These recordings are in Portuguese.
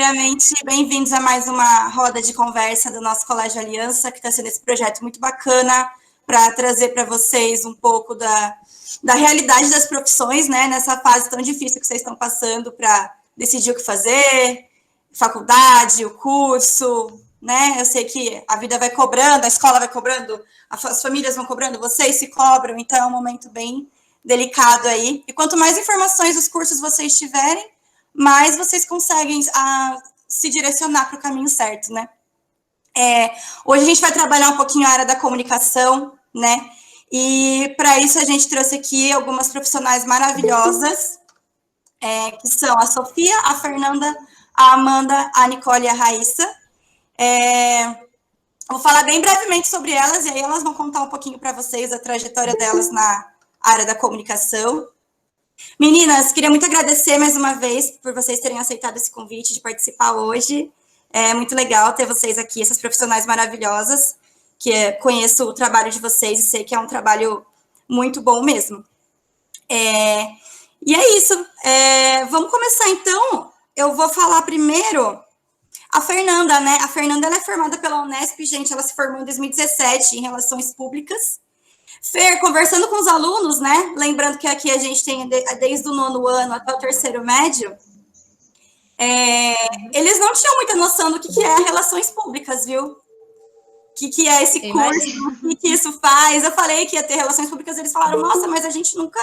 primeiramente, bem-vindos a mais uma roda de conversa do nosso Colégio Aliança, que está sendo esse projeto muito bacana para trazer para vocês um pouco da realidade das profissões, né, nessa fase tão difícil que vocês estão passando para decidir o que fazer, faculdade, o curso, né? Eu sei que a vida vai cobrando, a escola vai cobrando, as famílias vão cobrando, vocês se cobram, então é um momento bem delicado aí. E quanto mais informações dos cursos vocês tiverem, mais vocês conseguem se direcionar para o caminho certo, né? Hoje a gente vai trabalhar um pouquinho a área da comunicação, né? E para isso a gente trouxe aqui algumas profissionais maravilhosas, que são a Sofia, a Fernanda, a Amanda, a Nicole e a Raíssa. Vou falar bem brevemente sobre elas, e aí elas vão contar um pouquinho para vocês a trajetória delas na área da comunicação. Meninas, queria muito agradecer mais uma vez por vocês terem aceitado esse convite de participar hoje. É muito legal ter vocês aqui, essas profissionais maravilhosas, que conheço o trabalho de vocês e sei que é um trabalho muito bom mesmo. E é isso. Vamos começar, então. Eu vou falar primeiro a Fernanda, né? A Fernanda ela é formada pela Unesp, gente, ela se formou em 2017 em Relações Públicas. Fer, conversando com os alunos, né? Lembrando que aqui a gente tem desde o 9º ano até o 3º médio, eles não tinham muita noção do que é Relações Públicas, viu? O que é esse curso, o que isso faz. Eu falei que ia ter Relações Públicas, eles falaram, nossa, mas a gente nunca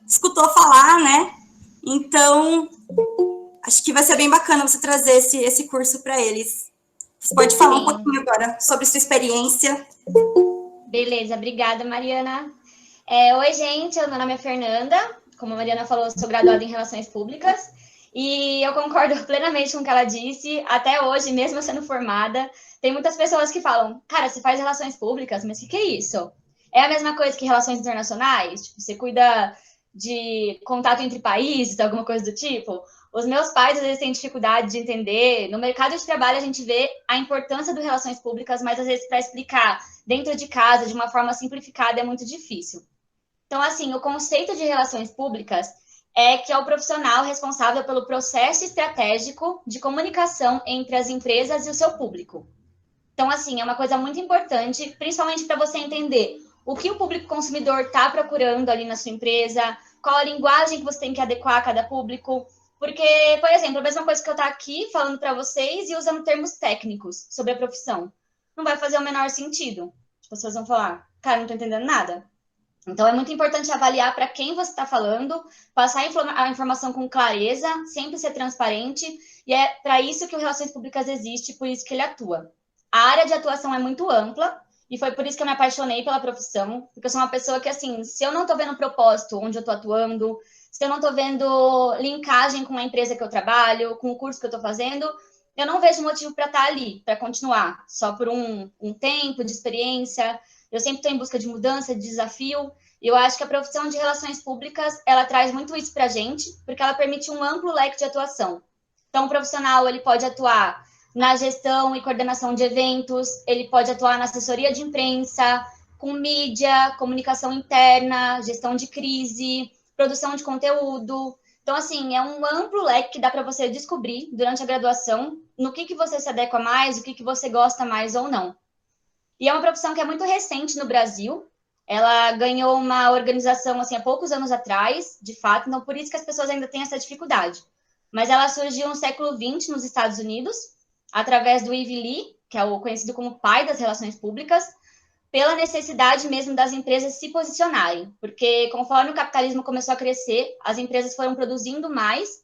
escutou falar, né? Então, acho que vai ser bem bacana você trazer esse curso para eles. Você pode falar um pouquinho agora sobre sua experiência. Beleza, obrigada, Mariana. Oi, gente, meu nome é Fernanda. Como a Mariana falou, eu sou graduada em Relações Públicas. E eu concordo plenamente com o que ela disse. Até hoje, mesmo eu sendo formada, tem muitas pessoas que falam, cara, você faz Relações Públicas, mas o que é isso? É a mesma coisa que Relações Internacionais? Tipo, você cuida de contato entre países, alguma coisa do tipo? Os meus pais, às vezes, têm dificuldade de entender. No mercado de trabalho, a gente vê a importância do Relações Públicas, mas, às vezes, para explicar dentro de casa, de uma forma simplificada, é muito difícil. Então, assim, o conceito de relações públicas é que é o profissional responsável pelo processo estratégico de comunicação entre as empresas e o seu público. Então, assim, é uma coisa muito importante, principalmente para você entender o que o público consumidor está procurando ali na sua empresa, qual a linguagem que você tem que adequar a cada público. Porque, por exemplo, a mesma coisa que eu estou aqui falando para vocês e usando termos técnicos sobre a profissão. Não vai fazer o menor sentido. As pessoas vão falar, cara, não estou entendendo nada. Então, é muito importante avaliar para quem você está falando, passar a informação com clareza, sempre ser transparente, e é para isso que o Relações Públicas existe, por isso que ele atua. A área de atuação é muito ampla, e foi por isso que eu me apaixonei pela profissão, porque eu sou uma pessoa que, assim, se eu não estou vendo propósito onde eu estou atuando, se eu não estou vendo linkagem com a empresa que eu trabalho, com o curso que eu estou fazendo, eu não vejo motivo para estar ali, para continuar, só por um tempo de experiência. Eu sempre estou em busca de mudança, de desafio, e eu acho que a profissão de relações públicas, ela traz muito isso para a gente, porque ela permite um amplo leque de atuação. Então, o profissional, ele pode atuar na gestão e coordenação de eventos, ele pode atuar na assessoria de imprensa, com mídia, comunicação interna, gestão de crise, produção de conteúdo. Então, assim, é um amplo leque que dá para você descobrir durante a graduação no que você se adequa mais, o que você gosta mais ou não. E é uma profissão que é muito recente no Brasil. Ela ganhou uma organização, assim, há poucos anos atrás, de fato, então por isso que as pessoas ainda têm essa dificuldade. Mas ela surgiu no século XX nos Estados Unidos, através do Ivy Lee, que é o conhecido como pai das relações públicas, pela necessidade mesmo das empresas se posicionarem. Porque conforme o capitalismo começou a crescer, as empresas foram produzindo mais,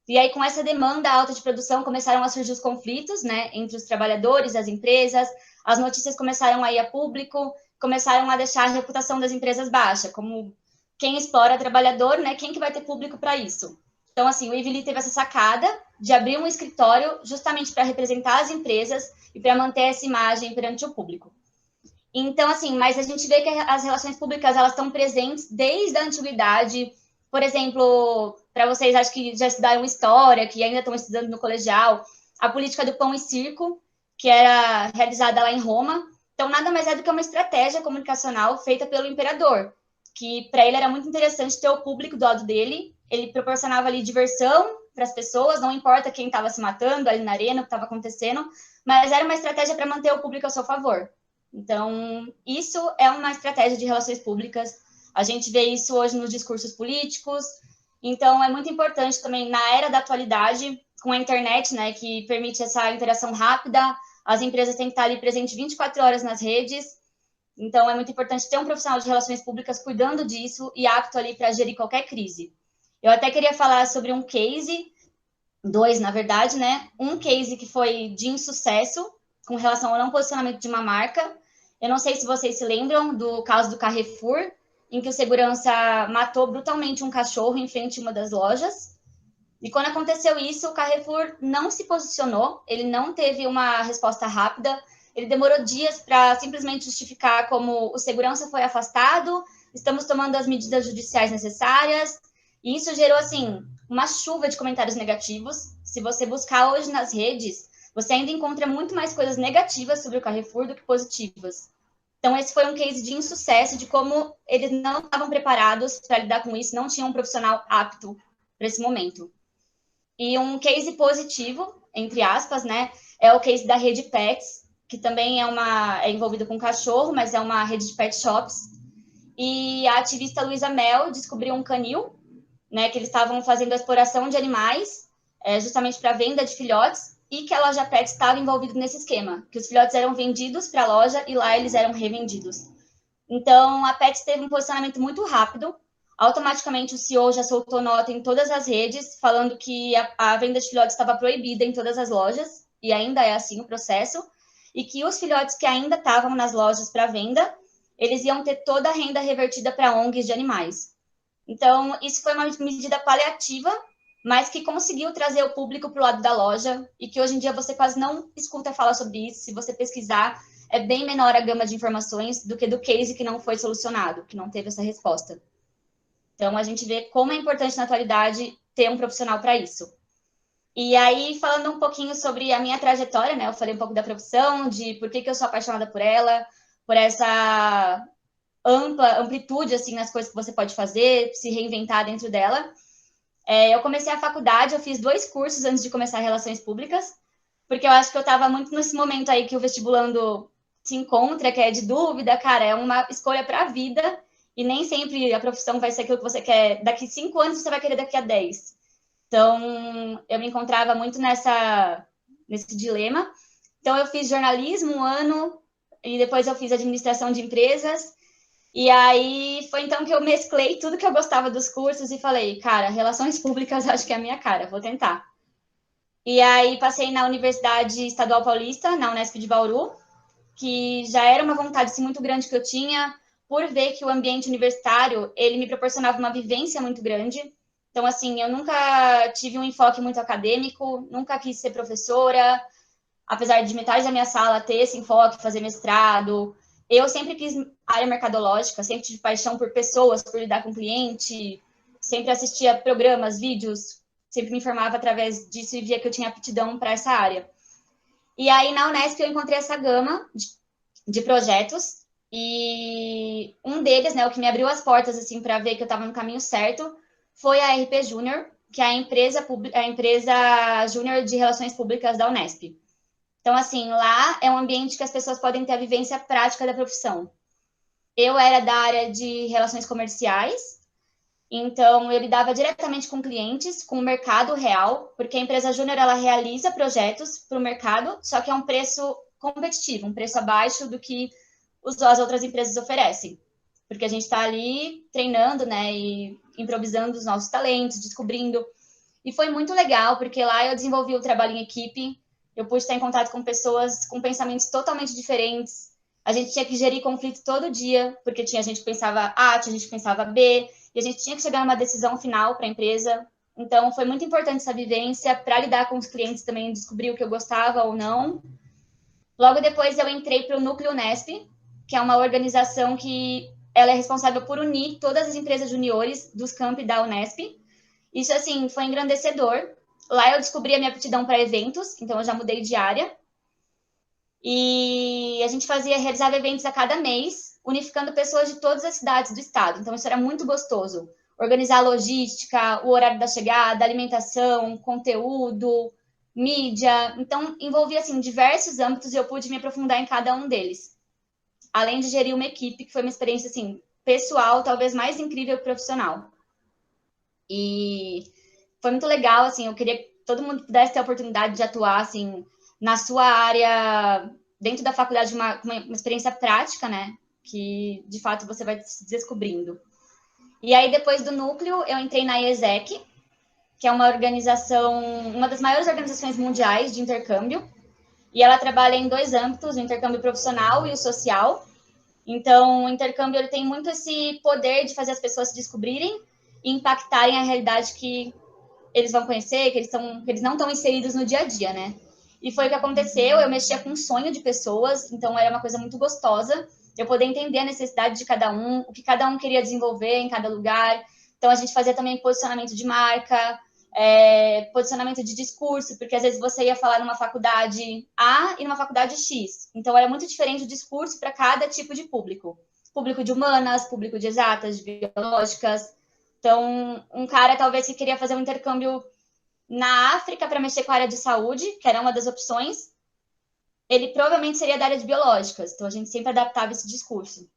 e aí, com essa demanda alta de produção, começaram a surgir os conflitos, né, entre os trabalhadores e as empresas, as notícias começaram a ir a público, começaram a deixar a reputação das empresas baixa, como quem explora trabalhador, né, quem que vai ter público para isso? Então, assim, o Ivy Lee teve essa sacada de abrir um escritório justamente para representar as empresas e para manter essa imagem perante o público. Então, assim, mas a gente vê que as relações públicas, elas estão presentes desde a antiguidade. Por exemplo, para vocês, acho que já estudaram história, que ainda estão estudando no colegial, a política do pão e circo, que era realizada lá em Roma. Então, nada mais é do que uma estratégia comunicacional feita pelo imperador, que para ele era muito interessante ter o público do lado dele. Ele proporcionava ali diversão para as pessoas, não importa quem estava se matando ali na arena, o que estava acontecendo, mas era uma estratégia para manter o público a seu favor. Então, isso é uma estratégia de relações públicas. A gente vê isso hoje nos discursos políticos. Então, é muito importante também, na era da atualidade, com a internet, né, que permite essa interação rápida, as empresas têm que estar ali presentes 24 horas nas redes. Então, é muito importante ter um profissional de relações públicas cuidando disso e apto ali para gerir qualquer crise. Eu até queria falar sobre um case, dois, na verdade, né? Um case que foi de insucesso com relação ao não posicionamento de uma marca. Eu não sei se vocês se lembram do caso do Carrefour, em que o segurança matou brutalmente um cachorro em frente a uma das lojas. E quando aconteceu isso, o Carrefour não se posicionou, ele não teve uma resposta rápida, ele demorou dias para simplesmente justificar como o segurança foi afastado, estamos tomando as medidas judiciais necessárias, e isso gerou, assim, uma chuva de comentários negativos. Se você buscar hoje nas redes, você ainda encontra muito mais coisas negativas sobre o Carrefour do que positivas. Então, esse foi um case de insucesso, de como eles não estavam preparados para lidar com isso, não tinham um profissional apto para esse momento. E um case positivo, entre aspas, né, é o case da rede Pets, que também é envolvido com cachorro, mas é uma rede de pet shops. E a ativista Luísa Mel descobriu um canil, né, que eles estavam fazendo a exploração de animais, justamente para venda de filhotes, e que a loja Pet estava envolvida nesse esquema, que os filhotes eram vendidos para a loja e lá eles eram revendidos. Então, a Pet teve um posicionamento muito rápido. Automaticamente, o CEO já soltou nota em todas as redes, falando que a venda de filhotes estava proibida em todas as lojas, e ainda é assim o processo, e que os filhotes que ainda estavam nas lojas para venda, eles iam ter toda a renda revertida para ONGs de animais. Então, isso foi uma medida paliativa, mas que conseguiu trazer o público para o lado da loja, e que hoje em dia você quase não escuta falar sobre isso. Se você pesquisar, é bem menor a gama de informações do que do case que não foi solucionado, que não teve essa resposta. Então, a gente vê como é importante na atualidade ter um profissional para isso. E aí, falando um pouquinho sobre a minha trajetória, né? Eu falei um pouco da profissão, de por que eu sou apaixonada por ela, por essa amplitude, assim, nas coisas que você pode fazer, se reinventar dentro dela. Eu comecei a faculdade, eu fiz 2 cursos antes de começar Relações Públicas, porque eu acho que eu estava muito nesse momento aí que o vestibulando se encontra, que é de dúvida, cara, é uma escolha para a vida, e nem sempre a profissão vai ser aquilo que você quer. Daqui 5 anos, você vai querer daqui a 10. Então, eu me encontrava muito nesse dilema. Então, eu fiz jornalismo 1 ano, e depois eu fiz administração de empresas. E aí, foi então que eu mesclei tudo que eu gostava dos cursos e falei, cara, relações públicas acho que é a minha cara, vou tentar. E aí, passei na Universidade Estadual Paulista, na Unesp de Bauru, que já era uma vontade assim, muito grande que eu tinha, por ver que o ambiente universitário, ele me proporcionava uma vivência muito grande. Então, assim, eu nunca tive um enfoque muito acadêmico, nunca quis ser professora, apesar de metade da minha sala ter esse enfoque, fazer mestrado. Eu sempre quis área mercadológica, sempre tive paixão por pessoas, por lidar com cliente, sempre assistia programas, vídeos, sempre me informava através disso e via que eu tinha aptidão para essa área. E aí, na Unesp, eu encontrei essa gama de projetos, e um deles, né, o que me abriu as portas, assim, para ver que eu estava no caminho certo, foi a RP Júnior, que é a empresa júnior de relações públicas da Unesp. Então, assim, lá é um ambiente que as pessoas podem ter a vivência prática da profissão. Eu era da área de relações comerciais, então eu lidava diretamente com clientes, com o mercado real, porque a empresa júnior, ela realiza projetos para o mercado, só que é um preço competitivo, um preço abaixo do que as outras empresas oferecem. Porque a gente está ali treinando, né, e improvisando os nossos talentos, descobrindo. E foi muito legal, porque lá eu desenvolvi o trabalho em equipe, eu pude estar em contato com pessoas com pensamentos totalmente diferentes. A gente tinha que gerir conflito todo dia, porque tinha gente que pensava A, tinha gente que pensava B, e a gente tinha que chegar a uma decisão final para a empresa. Então, foi muito importante essa vivência para lidar com os clientes também, descobrir o que eu gostava ou não. Logo depois, eu entrei para o Núcleo Unesp, que é uma organização que ela é responsável por unir todas as empresas juniores dos campi da Unesp. Isso, assim, foi engrandecedor. Lá eu descobri a minha aptidão para eventos, então eu já mudei de área. E a gente realizava eventos a cada mês, unificando pessoas de todas as cidades do estado. Então, isso era muito gostoso. organizar a logística, o horário da chegada, alimentação, conteúdo, mídia. Então, envolvia, assim, diversos âmbitos e eu pude me aprofundar em cada um deles. Além de gerir uma equipe, que foi uma experiência, assim, pessoal, talvez mais incrível que profissional. E foi muito legal, assim, eu queria que todo mundo pudesse ter a oportunidade de atuar, assim, na sua área, dentro da faculdade, uma experiência prática, né? Que, de fato, você vai se descobrindo. E aí, depois do núcleo, eu entrei na IESEC, que é uma organização, uma das maiores organizações mundiais de intercâmbio, e ela trabalha em dois âmbitos, o intercâmbio profissional e o social. Então, o intercâmbio ele tem muito esse poder de fazer as pessoas se descobrirem e impactarem a realidade que eles vão conhecer, que eles não estão inseridos no dia a dia, né? E foi o que aconteceu, eu mexia com o sonho de pessoas, então era uma coisa muito gostosa, eu poder entender a necessidade de cada um, o que cada um queria desenvolver em cada lugar. Então, a gente fazia também posicionamento de marca, posicionamento de discurso, porque às vezes você ia falar numa faculdade A e numa faculdade X. Então, era muito diferente o discurso para cada tipo de público. Público de humanas, público de exatas, de biológicas. Então, um cara talvez que queria fazer um intercâmbio na África para mexer com a área de saúde, que era uma das opções, ele provavelmente seria da área de biológicas. Então, a gente sempre adaptava esse discurso.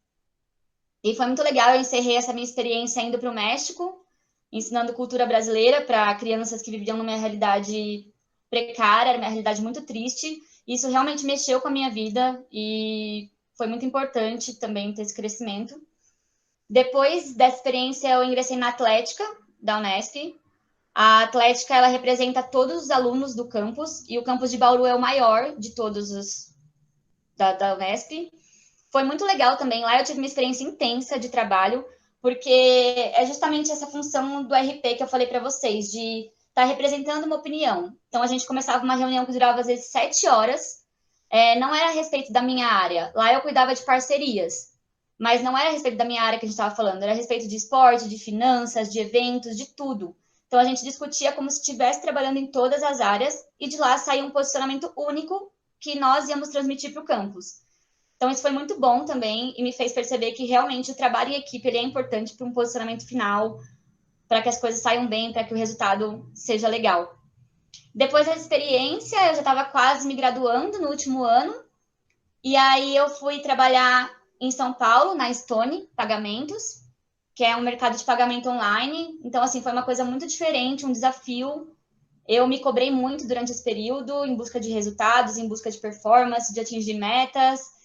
E foi muito legal, eu encerrei essa minha experiência indo para o México, ensinando cultura brasileira para crianças que viviam numa realidade precária, era uma realidade muito triste. Isso realmente mexeu com a minha vida e foi muito importante também ter esse crescimento. Depois dessa experiência, eu ingressei na Atlética da Unesp. A Atlética, ela representa todos os alunos do campus, e o campus de Bauru é o maior de todos os da Unesp. Foi muito legal também. Lá eu tive uma experiência intensa de trabalho, porque é justamente essa função do RP que eu falei para vocês, de estar representando uma opinião. Então, a gente começava uma reunião que durava, às vezes, 7 horas. Não era a respeito da minha área. Lá eu cuidava de parcerias. Mas não era a respeito da minha área que a gente estava falando. Era a respeito de esporte, de finanças, de eventos, de tudo. Então, a gente discutia como se estivesse trabalhando em todas as áreas. E de lá saía um posicionamento único que nós íamos transmitir para o campus. Então, isso foi muito bom também e me fez perceber que realmente o trabalho em equipe ele é importante para um posicionamento final, para que as coisas saiam bem, para que o resultado seja legal. Depois dessa experiência, eu já estava quase me graduando no último ano, e aí eu fui trabalhar em São Paulo, na Stone Pagamentos, que é um mercado de pagamento online. Então, assim, foi uma coisa muito diferente, um desafio. Eu me cobrei muito durante esse período, em busca de resultados, em busca de performance, de atingir metas.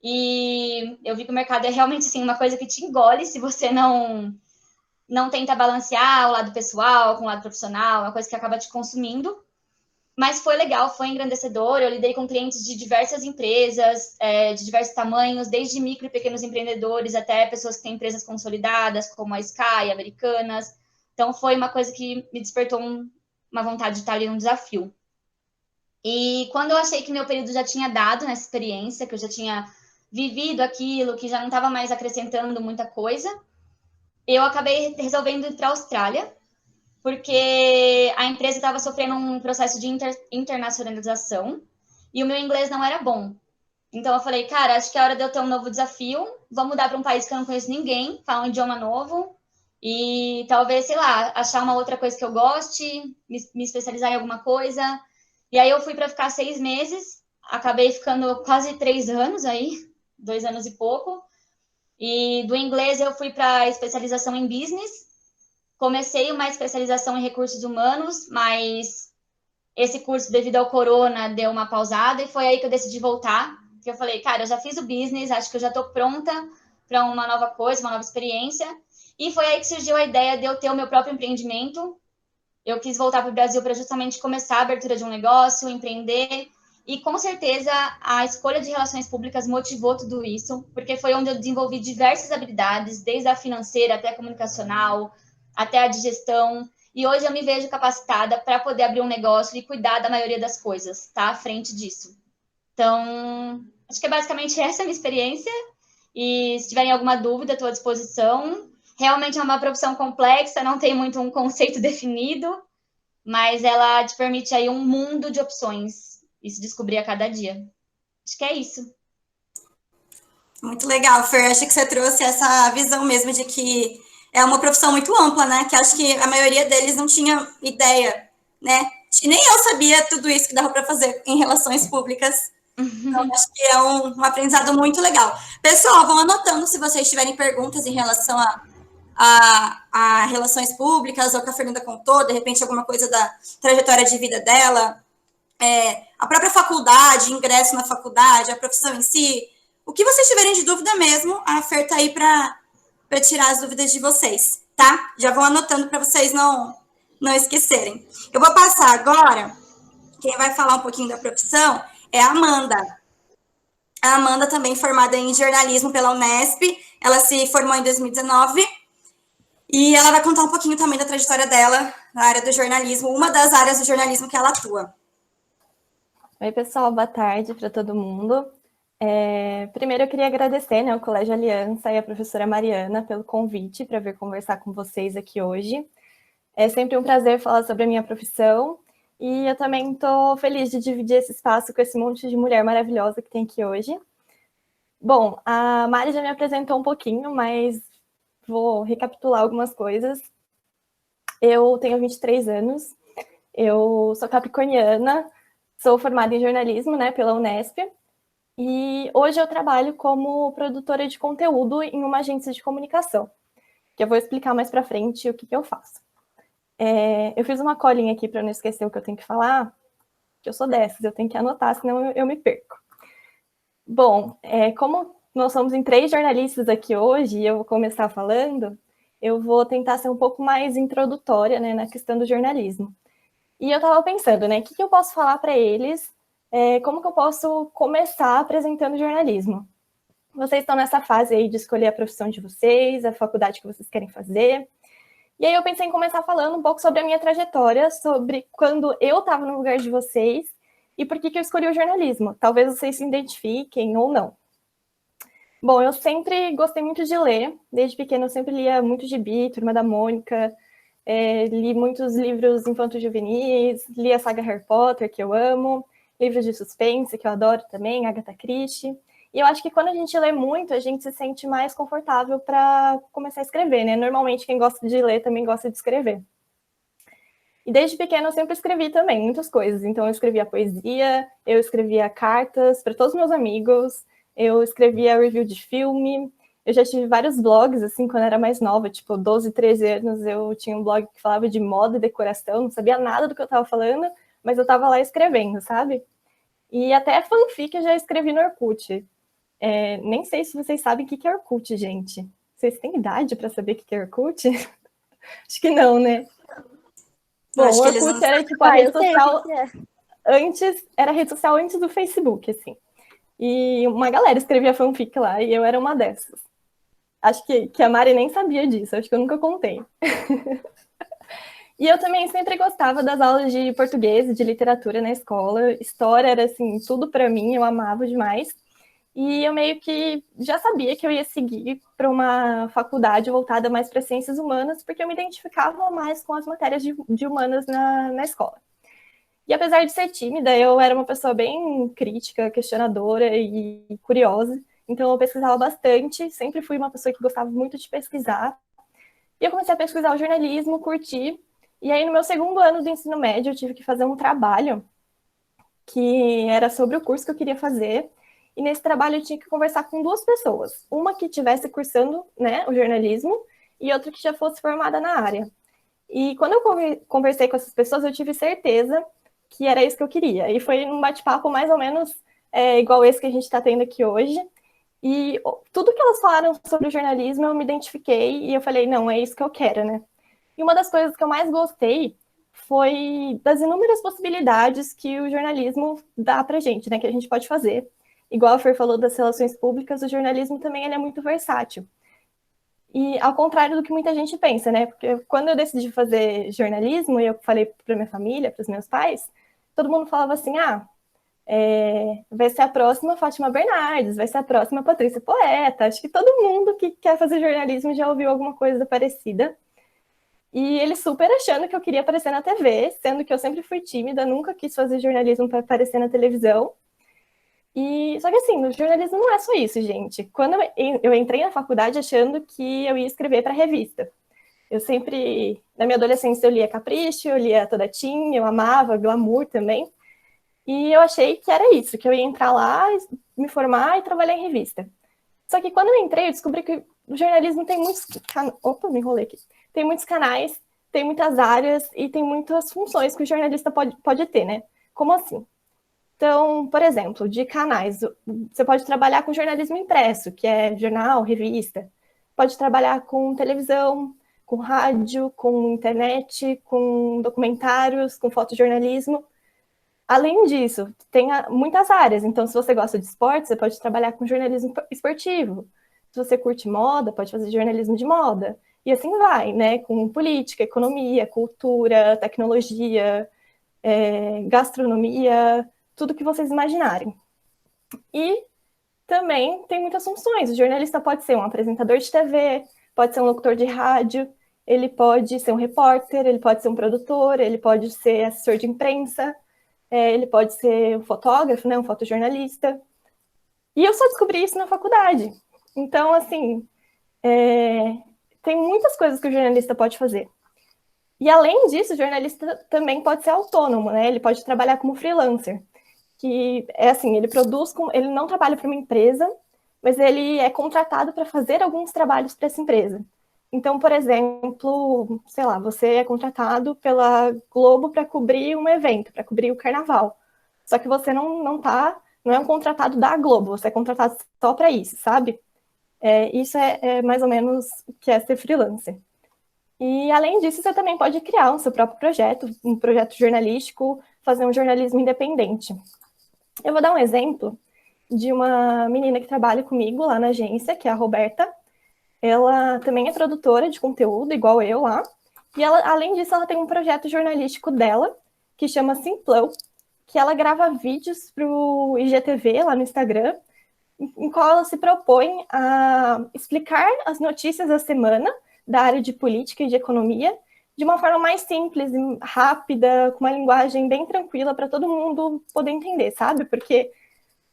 E eu vi que o mercado é realmente assim, uma coisa que te engole se você não tenta balancear o lado pessoal com o lado profissional, uma coisa que acaba te consumindo. Mas foi legal, foi engrandecedor. Eu lidei com clientes de diversas empresas, de diversos tamanhos, desde micro e pequenos empreendedores até pessoas que têm empresas consolidadas, como a Sky, Americanas. Então, foi uma coisa que me despertou uma vontade de estar ali num desafio. E quando eu achei que meu período já tinha dado nessa experiência, que eu já tinha vivido aquilo, que já não estava mais acrescentando muita coisa, eu acabei resolvendo ir para a Austrália, porque a empresa estava sofrendo um processo de internacionalização e o meu inglês não era bom. Então eu falei, cara, acho que é hora de eu ter um novo desafio, vou mudar para um país que eu não conheço ninguém, falar um idioma novo e talvez, sei lá, achar uma outra coisa que eu goste, me especializar em alguma coisa. E aí eu fui para ficar 6 meses, acabei ficando quase 3 anos aí, 2 anos e pouco. E do inglês eu fui para especialização em business. Comecei uma especialização em recursos humanos, mas esse curso, devido ao corona, deu uma pausada e foi aí que eu decidi voltar. Que eu falei, cara, eu já fiz o business, acho que eu já estou pronta para uma nova coisa, uma nova experiência. E foi aí que surgiu a ideia de eu ter o meu próprio empreendimento. Eu quis voltar para o Brasil para justamente começar a abertura de um negócio, empreender. E com certeza a escolha de relações públicas motivou tudo isso, porque foi onde eu desenvolvi diversas habilidades, desde a financeira até a comunicacional, até a de gestão. E hoje eu me vejo capacitada para poder abrir um negócio e cuidar da maioria das coisas, tá? À frente disso. Então, acho que é basicamente essa a minha experiência. E se tiverem alguma dúvida, estou à disposição. Realmente é uma profissão complexa, não tem muito um conceito definido, mas ela te permite aí um mundo de opções e se descobrir a cada dia. Acho que é isso. Muito legal, Fer. Acho que você trouxe essa visão mesmo de que é uma profissão muito ampla, né? Que acho que a maioria deles não tinha ideia, né? E nem eu sabia tudo isso que dava para fazer em relações públicas. Então, acho que é um aprendizado muito legal. Pessoal, vão anotando se vocês tiverem perguntas em relação a relações públicas, ou que a Fernanda contou, de repente alguma coisa da trajetória de vida dela, a própria faculdade, ingresso na faculdade, a profissão em si. O que vocês tiverem de dúvida mesmo, a Fer está aí para tirar as dúvidas de vocês, tá? Já vou anotando para vocês não esquecerem. Eu vou passar agora, quem vai falar um pouquinho da profissão é a Amanda. A Amanda também formada em jornalismo pela Unesp, ela se formou em 2019 e ela vai contar um pouquinho também da trajetória dela na área do jornalismo, uma das áreas do jornalismo que ela atua. Oi, pessoal, boa tarde para todo mundo. Primeiro eu queria agradecer, né, ao Colégio Aliança e a professora Mariana pelo convite para vir conversar com vocês aqui hoje. É sempre um prazer falar sobre a minha profissão e eu também estou feliz de dividir esse espaço com esse monte de mulher maravilhosa que tem aqui hoje. Bom, a Mari já me apresentou um pouquinho, mas vou recapitular algumas coisas. Eu tenho 23 anos, eu sou capricorniana, sou formada em jornalismo, né, pela Unesp, e hoje eu trabalho como produtora de conteúdo em uma agência de comunicação, que eu vou explicar mais para frente o que eu faço. Eu fiz uma colinha aqui para não esquecer o que eu tenho que falar, que eu sou dessas, eu tenho que anotar, senão eu me perco. Bom, como nós somos em 3 jornalistas aqui hoje, e eu vou começar falando, eu vou tentar ser um pouco mais introdutória, né, na questão do jornalismo. E eu estava pensando, né, o que eu posso falar para eles, como que eu posso começar apresentando jornalismo? Vocês estão nessa fase aí de escolher a profissão de vocês, a faculdade que vocês querem fazer. E aí eu pensei em começar falando um pouco sobre a minha trajetória, sobre quando eu estava no lugar de vocês e por que eu escolhi o jornalismo. Talvez vocês se identifiquem ou não. Bom, eu sempre gostei muito de ler. Desde pequena eu sempre lia muito gibi, Turma da Mônica, li muitos livros infanto-juvenis, li a saga Harry Potter, que eu amo, livros de suspense, que eu adoro também, Agatha Christie. E eu acho que quando a gente lê muito, a gente se sente mais confortável para começar a escrever, né? Normalmente quem gosta de ler também gosta de escrever. E desde pequena eu sempre escrevi também muitas coisas. Então eu escrevia poesia, eu escrevia cartas para todos os meus amigos, eu escrevia review de filme. Eu já tive vários blogs, assim, quando eu era mais nova, tipo, 12, 13 anos, eu tinha um blog que falava de moda e decoração, não sabia nada do que eu estava falando, mas eu estava lá escrevendo, sabe? E até fanfic eu já escrevi no Orkut. Nem sei se vocês sabem o que é Orkut, gente. Vocês têm idade para saber o que é Orkut? Acho que não, né? Bom, o Orkut era tipo a rede social antes, era a rede social antes do Facebook, assim. E uma galera escrevia fanfic lá, e eu era uma dessas. Acho que a Mari nem sabia disso, acho que eu nunca contei. E eu também sempre gostava das aulas de português e de literatura na escola. História era, assim, tudo para mim, eu amava demais. E eu meio que já sabia que eu ia seguir para uma faculdade voltada mais para ciências humanas, porque eu me identificava mais com as matérias de humanas na escola. E apesar de ser tímida, eu era uma pessoa bem crítica, questionadora e curiosa. Então eu pesquisava bastante, sempre fui uma pessoa que gostava muito de pesquisar. E eu comecei a pesquisar o jornalismo, curti. E aí no meu segundo ano do ensino médio eu tive que fazer um trabalho que era sobre o curso que eu queria fazer. E nesse trabalho eu tinha que conversar com 2 pessoas. Uma que estivesse cursando, né, o jornalismo e outra que já fosse formada na área. E quando eu conversei com essas pessoas, eu tive certeza que era isso que eu queria. E foi um bate-papo mais ou menos igual esse que a gente está tendo aqui hoje. E tudo que elas falaram sobre o jornalismo, eu me identifiquei e eu falei, não, é isso que eu quero, né? E uma das coisas que eu mais gostei foi das inúmeras possibilidades que o jornalismo dá pra gente, né? Que a gente pode fazer. Igual a Fer falou das relações públicas, o jornalismo também ele é muito versátil. E ao contrário do que muita gente pensa, né? Porque quando eu decidi fazer jornalismo, e eu falei para minha família, para os meus pais, todo mundo falava assim, vai ser a próxima Fátima Bernardes, vai ser a próxima Patrícia Poeta. Acho que todo mundo que quer fazer jornalismo já ouviu alguma coisa parecida. E eles super achando que eu queria aparecer na TV, sendo que eu sempre fui tímida, nunca quis fazer jornalismo para aparecer na televisão. E só que assim, o jornalismo não é só isso, gente. Quando eu entrei na faculdade achando que eu ia escrever para revista. Eu sempre, na minha adolescência, eu lia Capricho, eu lia Toda Teen, eu amava Glamour também. E eu achei que era isso, que eu ia entrar lá, me formar e trabalhar em revista. Só que quando eu entrei, eu descobri que o jornalismo tem muitos... Opa, me enrolei aqui. Tem muitos canais, tem muitas áreas e tem muitas funções que o jornalista pode ter, né? Como assim? Então, por exemplo, de canais, você pode trabalhar com jornalismo impresso, que é jornal, revista. Pode trabalhar com televisão, com rádio, com internet, com documentários, com fotojornalismo. Além disso, tem muitas áreas. Então, se você gosta de esporte, você pode trabalhar com jornalismo esportivo. Se você curte moda, pode fazer jornalismo de moda. E assim vai, né? Com política, economia, cultura, tecnologia, gastronomia, tudo que vocês imaginarem. E também tem muitas funções. O jornalista pode ser um apresentador de TV, pode ser um locutor de rádio, ele pode ser um repórter, ele pode ser um produtor, ele pode ser assessor de imprensa, ele pode ser um fotógrafo, né, um fotojornalista. E eu só descobri isso na faculdade. Então, assim, tem muitas coisas que o jornalista pode fazer. E, além disso, o jornalista também pode ser autônomo, né? Ele pode trabalhar como freelancer, que é assim, ele não trabalha para uma empresa, mas ele é contratado para fazer alguns trabalhos para essa empresa. Então, por exemplo, sei lá, você é contratado pela Globo para cobrir um evento, para cobrir o carnaval. Só que você não é um contratado da Globo, você é contratado só para isso, sabe? Isso é mais ou menos o que é ser freelancer. E, além disso, você também pode criar o seu próprio projeto, um projeto jornalístico, fazer um jornalismo independente. Eu vou dar um exemplo de uma menina que trabalha comigo lá na agência, que é a Roberta. Ela também é produtora de conteúdo, igual eu lá. E ela, além disso, ela tem um projeto jornalístico dela, que chama Simplão, que ela grava vídeos para o IGTV, lá no Instagram, em qual ela se propõe a explicar as notícias da semana da área de política e de economia de uma forma mais simples, rápida, com uma linguagem bem tranquila para todo mundo poder entender, sabe? Porque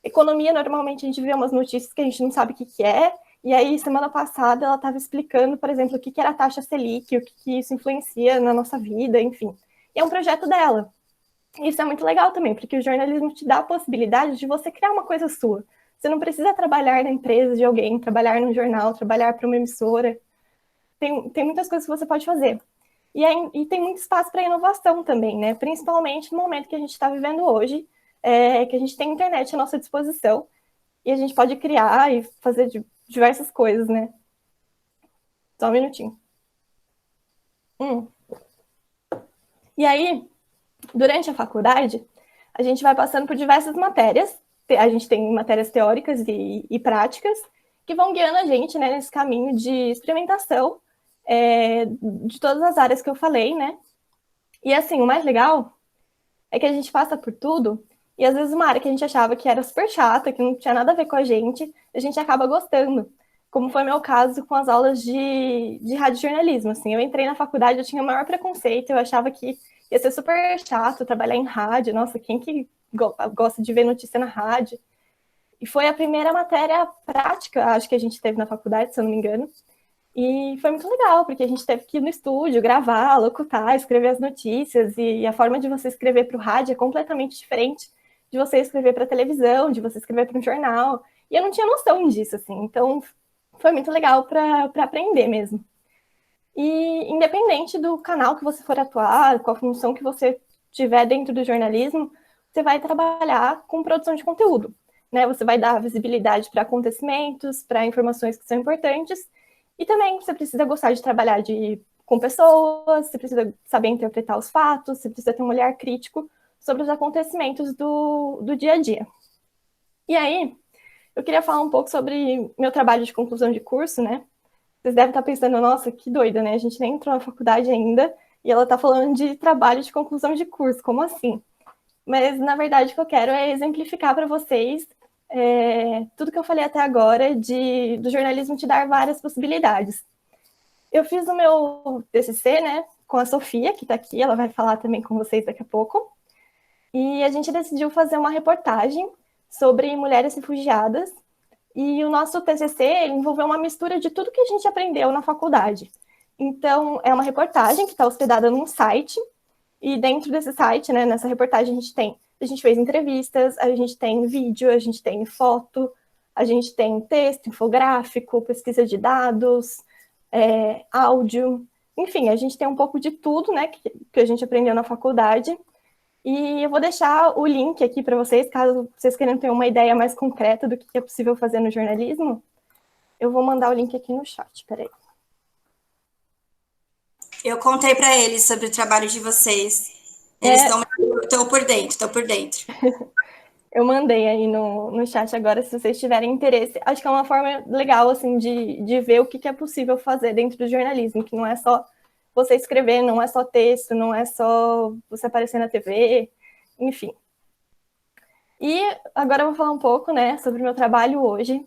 economia, normalmente, a gente vê umas notícias que a gente não sabe o que é, e aí, semana passada, ela estava explicando, por exemplo, o que era a taxa Selic, o que isso influencia na nossa vida, enfim. E é um projeto dela. Isso é muito legal também, porque o jornalismo te dá a possibilidade de você criar uma coisa sua. Você não precisa trabalhar na empresa de alguém, trabalhar num jornal, trabalhar para uma emissora. Tem muitas coisas que você pode fazer. E tem muito espaço para inovação também, né? Principalmente no momento que a gente está vivendo hoje, que a gente tem internet à nossa disposição e a gente pode criar e fazer diversas coisas, né? Só um minutinho. E aí, durante a faculdade, a gente vai passando por diversas matérias. A gente tem matérias teóricas e práticas que vão guiando a gente, né, nesse caminho de experimentação de todas as áreas que eu falei, né? E, assim, o mais legal é que a gente passa por tudo e, às vezes, uma área que a gente achava que era super chata, que não tinha nada a ver com a gente acaba gostando. Como foi meu caso com as aulas de radiojornalismo, assim. Eu entrei na faculdade, eu tinha o maior preconceito, eu achava que ia ser super chato trabalhar em rádio. Nossa, quem que gosta de ver notícia na rádio? E foi a primeira matéria prática, acho que a gente teve na faculdade, se eu não me engano. E foi muito legal, porque a gente teve que ir no estúdio, gravar, locutar, escrever as notícias. E a forma de você escrever para o rádio é completamente diferente de você escrever para a televisão, de você escrever para um jornal. E eu não tinha noção disso, assim. Então, foi muito legal para aprender mesmo. E, independente do canal que você for atuar, qual função que você tiver dentro do jornalismo, você vai trabalhar com produção de conteúdo, né? Você vai dar visibilidade para acontecimentos, para informações que são importantes, e também você precisa gostar de trabalhar com pessoas, você precisa saber interpretar os fatos, você precisa ter um olhar crítico sobre os acontecimentos do dia a dia. E aí, eu queria falar um pouco sobre meu trabalho de conclusão de curso, né? Vocês devem estar pensando, nossa, que doida, né? A gente nem entrou na faculdade ainda e ela está falando de trabalho de conclusão de curso, como assim? Mas, na verdade, o que eu quero é exemplificar para vocês tudo que eu falei até agora do jornalismo te dar várias possibilidades. Eu fiz o meu TCC, né, com a Sofia, que está aqui, ela vai falar também com vocês daqui a pouco, e a gente decidiu fazer uma reportagem sobre mulheres refugiadas. E o nosso TCC envolveu uma mistura de tudo que a gente aprendeu na faculdade. Então, é uma reportagem que está hospedada num site, e dentro desse site, né, nessa reportagem, a gente fez entrevistas, a gente tem vídeo, a gente tem foto, a gente tem texto, infográfico, pesquisa de dados, áudio, enfim, a gente tem um pouco de tudo, né, que a gente aprendeu na faculdade. E eu vou deixar o link aqui para vocês, caso vocês queiram ter uma ideia mais concreta do que é possível fazer no jornalismo. Eu vou mandar o link aqui no chat, peraí. Eu contei para eles sobre o trabalho de vocês. Eles estão por dentro. Eu mandei aí no chat agora, se vocês tiverem interesse. Acho que é uma forma legal, assim, de ver o que é possível fazer dentro do jornalismo, que não é só você escrever, não é só texto, não é só você aparecer na TV, enfim. E agora eu vou falar um pouco, né, sobre o meu trabalho hoje.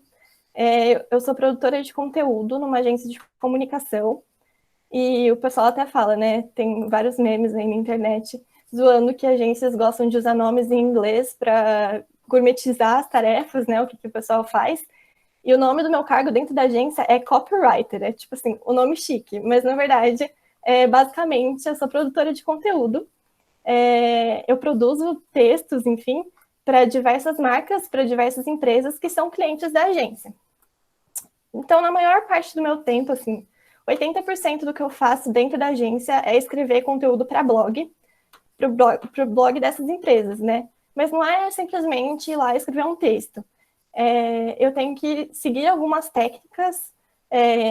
Eu sou produtora de conteúdo numa agência de comunicação, e o pessoal até fala, né, tem vários memes aí na internet, zoando que agências gostam de usar nomes em inglês para gourmetizar as tarefas, né, o que o pessoal faz. E o nome do meu cargo dentro da agência é copywriter, é tipo assim, o nome chique, mas na verdade, basicamente, eu sou produtora de conteúdo. Eu produzo textos, enfim, para diversas marcas, para diversas empresas que são clientes da agência. Então, na maior parte do meu tempo, assim, 80% do que eu faço dentro da agência é escrever conteúdo para blog, para o blog dessas empresas, né? Mas não é simplesmente ir lá escrever um texto. Eu tenho que seguir algumas técnicas,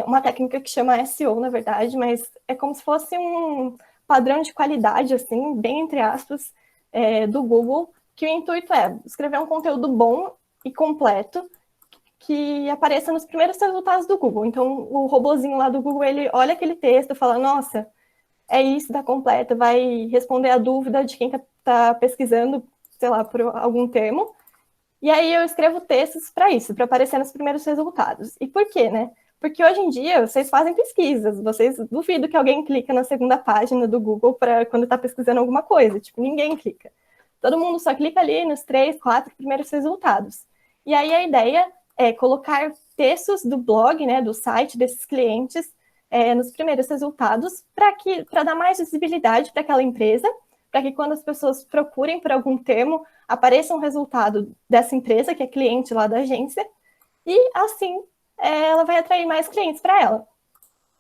uma técnica que chama SEO, na verdade, mas é como se fosse um padrão de qualidade, assim, bem entre aspas, do Google, que o intuito é escrever um conteúdo bom e completo que apareça nos primeiros resultados do Google. Então, o robozinho lá do Google, ele olha aquele texto e fala, nossa, é isso, está completo, vai responder a dúvida de quem está pesquisando, sei lá, por algum termo. E aí eu escrevo textos para isso, para aparecer nos primeiros resultados. E por quê, né? Porque hoje em dia vocês fazem pesquisas, vocês duvidam que alguém clica na segunda página do Google para quando está pesquisando alguma coisa. Tipo, ninguém clica. Todo mundo só clica ali nos 3, 4 primeiros resultados. E aí a ideia é colocar textos do blog, né, do site desses clientes nos primeiros resultados para dar mais visibilidade para aquela empresa, para que quando as pessoas procurem por algum termo, apareça um resultado dessa empresa, que é cliente lá da agência, e assim ela vai atrair mais clientes para ela.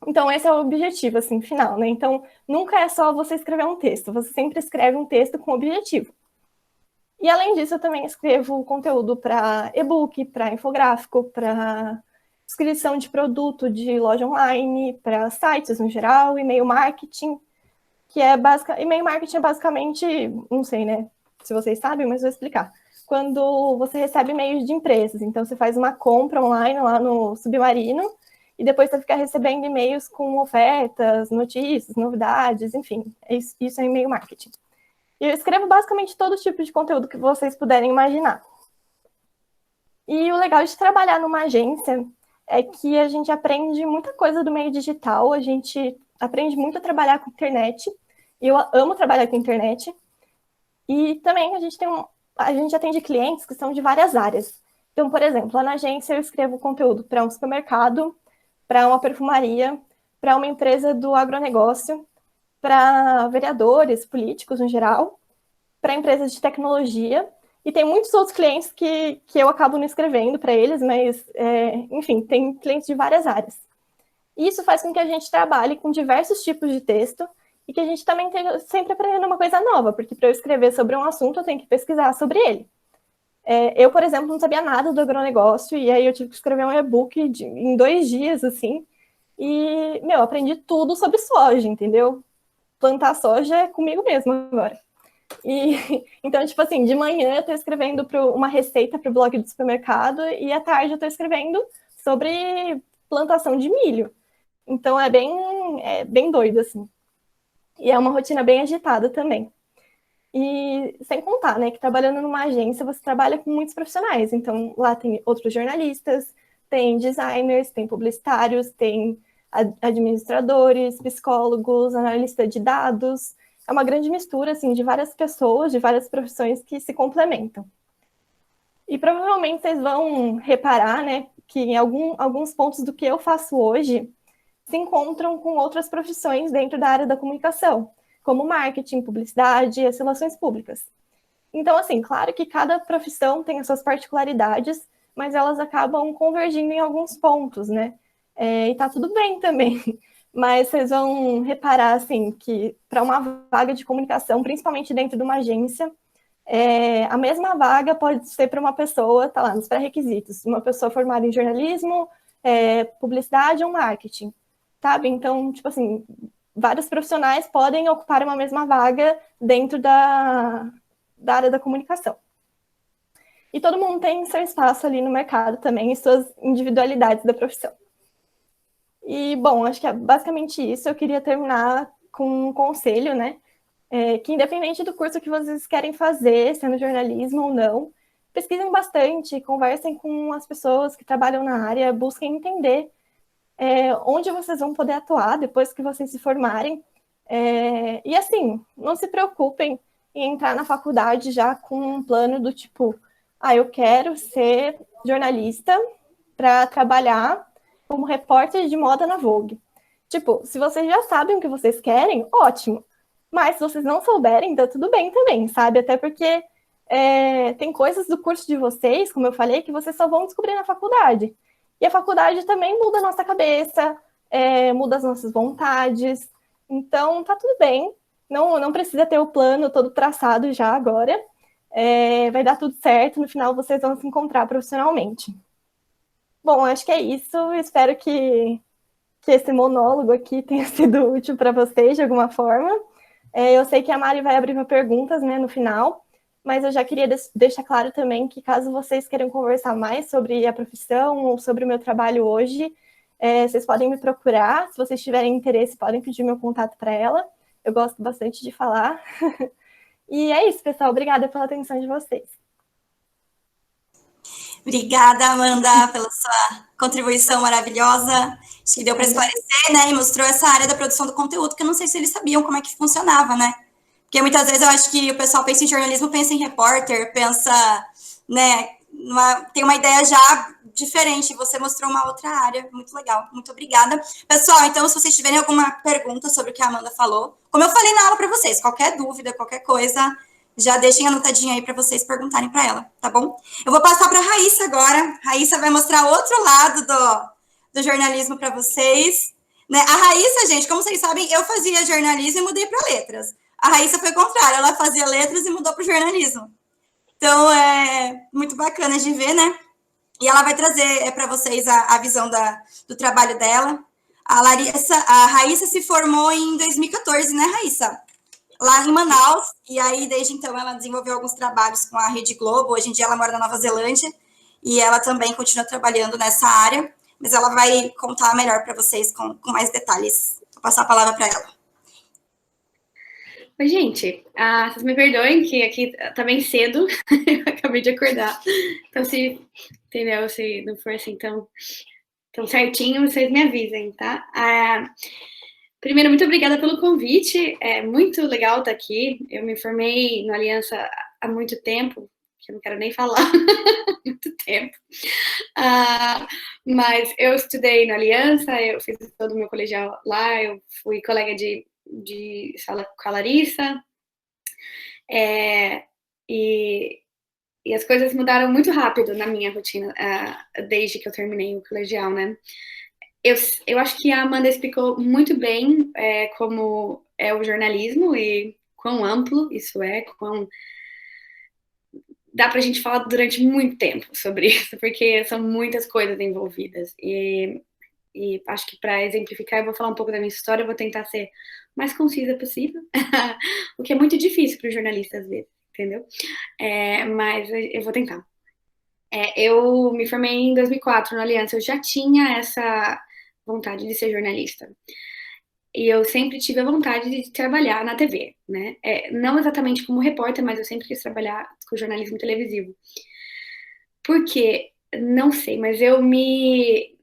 Então, esse é o objetivo, assim, final, né? Então, nunca é só você escrever um texto, você sempre escreve um texto com objetivo. E, além disso, eu também escrevo conteúdo para e-book, para infográfico, para descrição de produto de loja online, para sites no geral, e-mail marketing, e-mail marketing é basicamente, não sei, né, se vocês sabem, mas vou explicar. Quando você recebe e-mails de empresas, então você faz uma compra online lá no Submarino, e depois você fica recebendo e-mails com ofertas, notícias, novidades, enfim, isso é e-mail marketing. E eu escrevo basicamente todo tipo de conteúdo que vocês puderem imaginar. E o legal de trabalhar numa agência é que a gente aprende muita coisa do meio digital, a gente aprende muito a trabalhar com internet, e eu amo trabalhar com internet. E também a gente atende clientes que são de várias áreas. Então, por exemplo, lá na agência eu escrevo conteúdo para um supermercado, para uma perfumaria, para uma empresa do agronegócio, para vereadores, políticos no geral, para empresas de tecnologia, e tem muitos outros clientes que eu acabo não escrevendo para eles, mas, enfim, tem clientes de várias áreas. E isso faz com que a gente trabalhe com diversos tipos de texto e que a gente também esteja sempre aprendendo uma coisa nova, porque para eu escrever sobre um assunto, eu tenho que pesquisar sobre ele. Eu, por exemplo, não sabia nada do agronegócio, e aí eu tive que escrever um e-book em 2 dias, assim, e, aprendi tudo sobre soja, entendeu? Plantar soja é comigo mesmo agora. Então, tipo assim, de manhã eu estou escrevendo uma receita para o blog do supermercado e à tarde eu estou escrevendo sobre plantação de milho. Então, é bem doido, assim. E é uma rotina bem agitada também. E sem contar, né, que trabalhando numa agência, você trabalha com muitos profissionais. Então, lá tem outros jornalistas, tem designers, tem publicitários, tem administradores, psicólogos, analista de dados. É uma grande mistura, assim, de várias pessoas, de várias profissões que se complementam. E provavelmente vocês vão reparar, né, que em alguns pontos do que eu faço hoje se encontram com outras profissões dentro da área da comunicação, como marketing, publicidade e as relações públicas. Então, assim, claro que cada profissão tem as suas particularidades, mas elas acabam convergindo em alguns pontos, né? E tá tudo bem também. Mas vocês vão reparar, assim, que para uma vaga de comunicação, principalmente dentro de uma agência, a mesma vaga pode ser para uma pessoa, tá lá, nos pré-requisitos, uma pessoa formada em jornalismo, publicidade ou marketing, sabe? Então, tipo assim, vários profissionais podem ocupar uma mesma vaga dentro da área da comunicação. E todo mundo tem seu espaço ali no mercado também e suas individualidades da profissão. E, bom, acho que é basicamente isso. Eu queria terminar com um conselho, né? Que independente do curso que vocês querem fazer, sendo jornalismo ou não, pesquisem bastante, conversem com as pessoas que trabalham na área, busquem entender onde vocês vão poder atuar depois que vocês se formarem. E assim, não se preocupem em entrar na faculdade já com um plano do tipo, eu quero ser jornalista para trabalhar como repórter de moda na Vogue. Tipo, se vocês já sabem o que vocês querem, ótimo. Mas se vocês não souberem, tá tudo bem também, sabe? Até porque tem coisas do curso de vocês, como eu falei, que vocês só vão descobrir na faculdade. E a faculdade também muda a nossa cabeça, muda as nossas vontades. Então, tá tudo bem. Não precisa ter o plano todo traçado já agora. Vai dar tudo certo. No final, vocês vão se encontrar profissionalmente. Bom, acho que é isso. Espero que esse monólogo aqui tenha sido útil para vocês de alguma forma. Eu sei que a Mari vai abrir para perguntas, né, no final, mas eu já queria deixar claro também que caso vocês queiram conversar mais sobre a profissão ou sobre o meu trabalho hoje, vocês podem me procurar. Se vocês tiverem interesse, podem pedir meu contato para ela. Eu gosto bastante de falar. E é isso, pessoal. Obrigada pela atenção de vocês. Obrigada, Amanda, pela sua contribuição maravilhosa. Acho que deu para esclarecer, né? E mostrou essa área da produção do conteúdo, que eu não sei se eles sabiam como é que funcionava, né? Porque muitas vezes eu acho que o pessoal pensa em jornalismo, pensa em repórter, pensa, né? Tem uma ideia já diferente. Você mostrou uma outra área. Muito legal. Muito obrigada. Pessoal, então, se vocês tiverem alguma pergunta sobre o que a Amanda falou, como eu falei na aula para vocês, qualquer dúvida, qualquer coisa, já deixem anotadinho aí para vocês perguntarem para ela, tá bom? Eu vou passar para a Raíssa agora. A Raíssa vai mostrar outro lado do jornalismo para vocês. Né? A Raíssa, gente, como vocês sabem, eu fazia jornalismo e mudei para letras. A Raíssa foi o contrário, ela fazia letras e mudou para o jornalismo. Então, é muito bacana de ver, né? E ela vai trazer para vocês a visão do trabalho dela. A Raíssa se formou em 2014, né, Raíssa? Lá em Manaus, e aí desde então ela desenvolveu alguns trabalhos com a Rede Globo. Hoje em dia ela mora na Nova Zelândia e ela também continua trabalhando nessa área, mas ela vai contar melhor para vocês com mais detalhes. Vou passar a palavra para ela. Oi, gente, vocês me perdoem que aqui tá bem cedo, eu acabei de acordar, então se não for assim tão certinho, vocês me avisem, tá? Primeiro, muito obrigada pelo convite, é muito legal estar aqui. Eu me formei no Aliança há muito tempo, que eu não quero nem falar, muito tempo. Mas eu estudei no Aliança, eu fiz todo o meu colegial lá, eu fui colega de sala com a Larissa, e as coisas mudaram muito rápido na minha rotina, desde que eu terminei o colegial, né? Eu acho que a Amanda explicou muito bem como é o jornalismo e quão amplo isso dá pra gente falar durante muito tempo sobre isso, porque são muitas coisas envolvidas. E acho que para exemplificar, eu vou falar um pouco da minha história, eu vou tentar ser o mais concisa possível, o que é muito difícil para o jornalista às vezes, entendeu? Mas eu vou tentar. Eu me formei em 2004 na Aliança, eu já tinha essa vontade de ser jornalista. E eu sempre tive a vontade de trabalhar na TV, né? Não exatamente como repórter, mas eu sempre quis trabalhar com jornalismo televisivo. Porque, não sei, mas eu me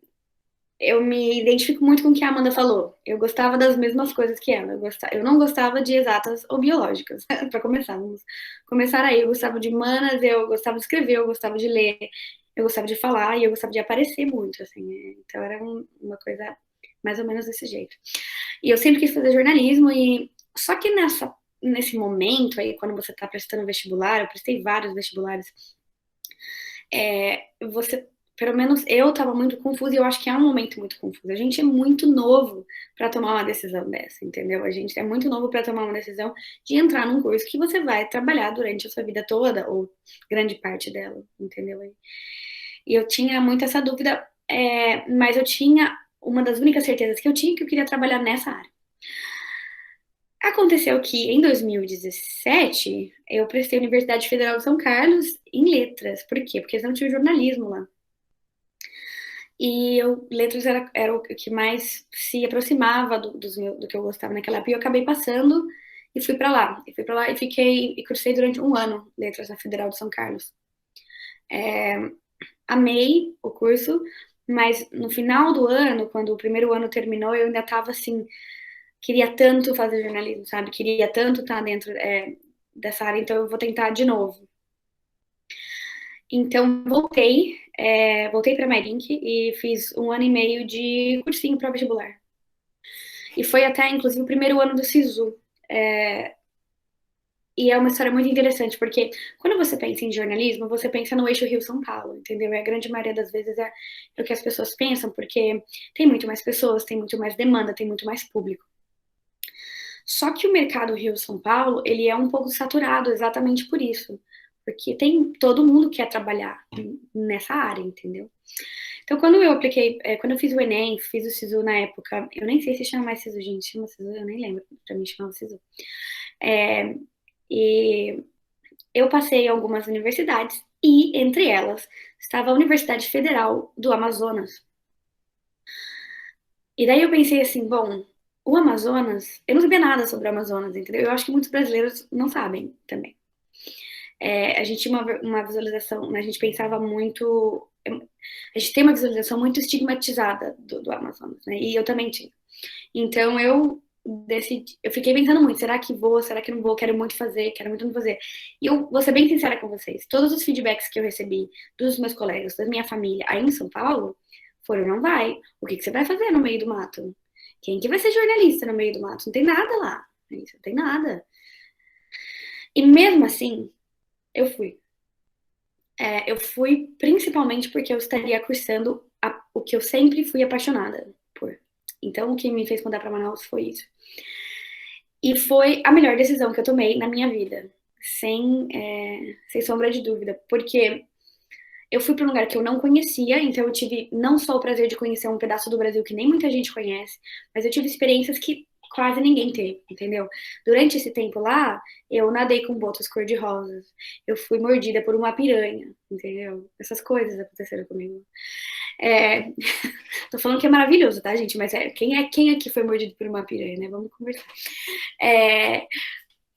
identifico muito com o que a Amanda falou. Eu gostava das mesmas coisas que ela. Eu não gostava de exatas ou biológicas, para começar. Vamos começar aí. Eu gostava de humanas, eu gostava de escrever, eu gostava de ler, eu gostava de falar e eu gostava de aparecer muito, assim. Então era uma coisa mais ou menos desse jeito. E eu sempre quis fazer jornalismo, e só que nesse momento aí, quando você está prestando vestibular, eu prestei vários vestibulares, você, pelo menos eu estava muito confusa, e eu acho que é um momento muito confuso. A gente é muito novo para tomar uma decisão dessa, entendeu? A gente é muito novo para tomar uma decisão de entrar num curso que você vai trabalhar durante a sua vida toda, ou grande parte dela, entendeu? E eu tinha muito essa dúvida, mas eu tinha uma das únicas certezas que eu tinha, que eu queria trabalhar nessa área. Aconteceu que, em 2017, eu prestei a Universidade Federal de São Carlos em letras. Por quê? Porque eles não tinham jornalismo lá. E letras era o que mais se aproximava do que eu gostava naquela época. E eu acabei passando e fui para lá. E cursei durante um ano letras na Federal de São Carlos. Amei o curso, mas no final do ano, quando o primeiro ano terminou, eu ainda estava assim, queria tanto fazer jornalismo, sabe? Queria tanto estar dentro dessa área, então eu vou tentar de novo. Então, voltei para a Mairink e fiz 1 ano e meio de cursinho para vestibular. E foi até, inclusive, o primeiro ano do SISU. E é uma história muito interessante, porque quando você pensa em jornalismo, você pensa no eixo Rio-São Paulo, entendeu? E a grande maioria das vezes é o que as pessoas pensam, porque tem muito mais pessoas, tem muito mais demanda, tem muito mais público. Só que o mercado Rio-São Paulo, ele é um pouco saturado exatamente por isso. Porque todo mundo quer trabalhar nessa área, entendeu? Então, quando eu apliquei, quando eu fiz o Enem, fiz o SISU na época, eu nem sei se chama mais SISU, gente, chama SISU, eu nem lembro, pra mim chamava SISU. E eu passei em algumas universidades, e entre elas estava a Universidade Federal do Amazonas. E daí eu pensei assim, bom, o Amazonas, eu não sabia nada sobre o Amazonas, entendeu? Eu acho que muitos brasileiros não sabem também. A gente tinha uma visualização, a gente pensava muito, a gente tem uma visualização muito estigmatizada do Amazonas, né? E eu também tinha. Então eu fiquei pensando muito, será que vou, será que não vou, quero muito não fazer. E eu vou ser bem sincera com vocês, todos os feedbacks que eu recebi dos meus colegas, da minha família aí em São Paulo, foram, não vai, o que você vai fazer no meio do mato? Quem que vai ser jornalista no meio do mato? Não tem nada lá, não tem nada. E mesmo assim, eu fui. Eu fui principalmente porque eu estaria cursando o que eu sempre fui apaixonada por. Então, o que me fez mudar para Manaus foi isso. E foi a melhor decisão que eu tomei na minha vida, sem sombra de dúvida, porque eu fui para um lugar que eu não conhecia, então eu tive não só o prazer de conhecer um pedaço do Brasil que nem muita gente conhece, mas eu tive experiências que quase ninguém teve, entendeu? Durante esse tempo lá, eu nadei com botas cor-de-rosas, eu fui mordida por uma piranha, entendeu? Essas coisas aconteceram comigo. Tô falando que é maravilhoso, tá, gente? Mas quem aqui foi mordido por uma piranha, né? Vamos conversar.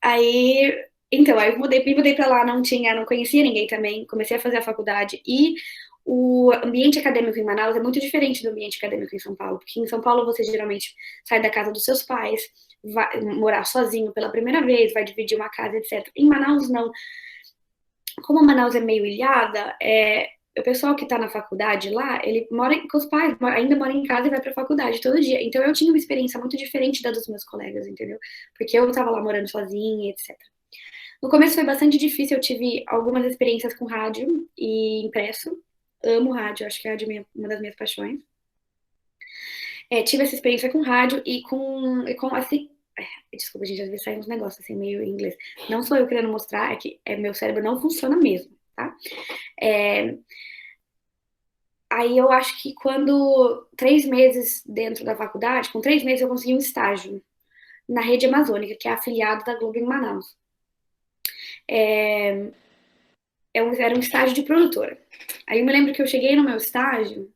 Aí eu mudei pra lá, não conhecia ninguém também, comecei a fazer a faculdade, e o ambiente acadêmico em Manaus é muito diferente do ambiente acadêmico em São Paulo, porque em São Paulo você geralmente sai da casa dos seus pais, vai morar sozinho pela primeira vez, vai dividir uma casa, etc. Em Manaus, não. Como Manaus é meio ilhada, o pessoal que tá na faculdade lá, ele mora com os pais, ainda mora em casa e vai pra faculdade todo dia. Então eu tinha uma experiência muito diferente da dos meus colegas, entendeu? Porque eu tava lá morando sozinha, etc. No começo foi bastante difícil, eu tive algumas experiências com rádio e impresso. Amo rádio, acho que rádio é uma das minhas paixões. Tive essa experiência com rádio e com assim, desculpa, gente, às vezes sai uns negócios assim, meio em inglês. Não sou eu querendo mostrar, é que meu cérebro não funciona mesmo, tá? Aí eu acho que quando 3 meses dentro da faculdade, com 3 meses eu consegui um estágio na Rede Amazônica, que é afiliado da Globo em Manaus. Era um estágio de produtora. Aí eu me lembro que eu cheguei no meu estágio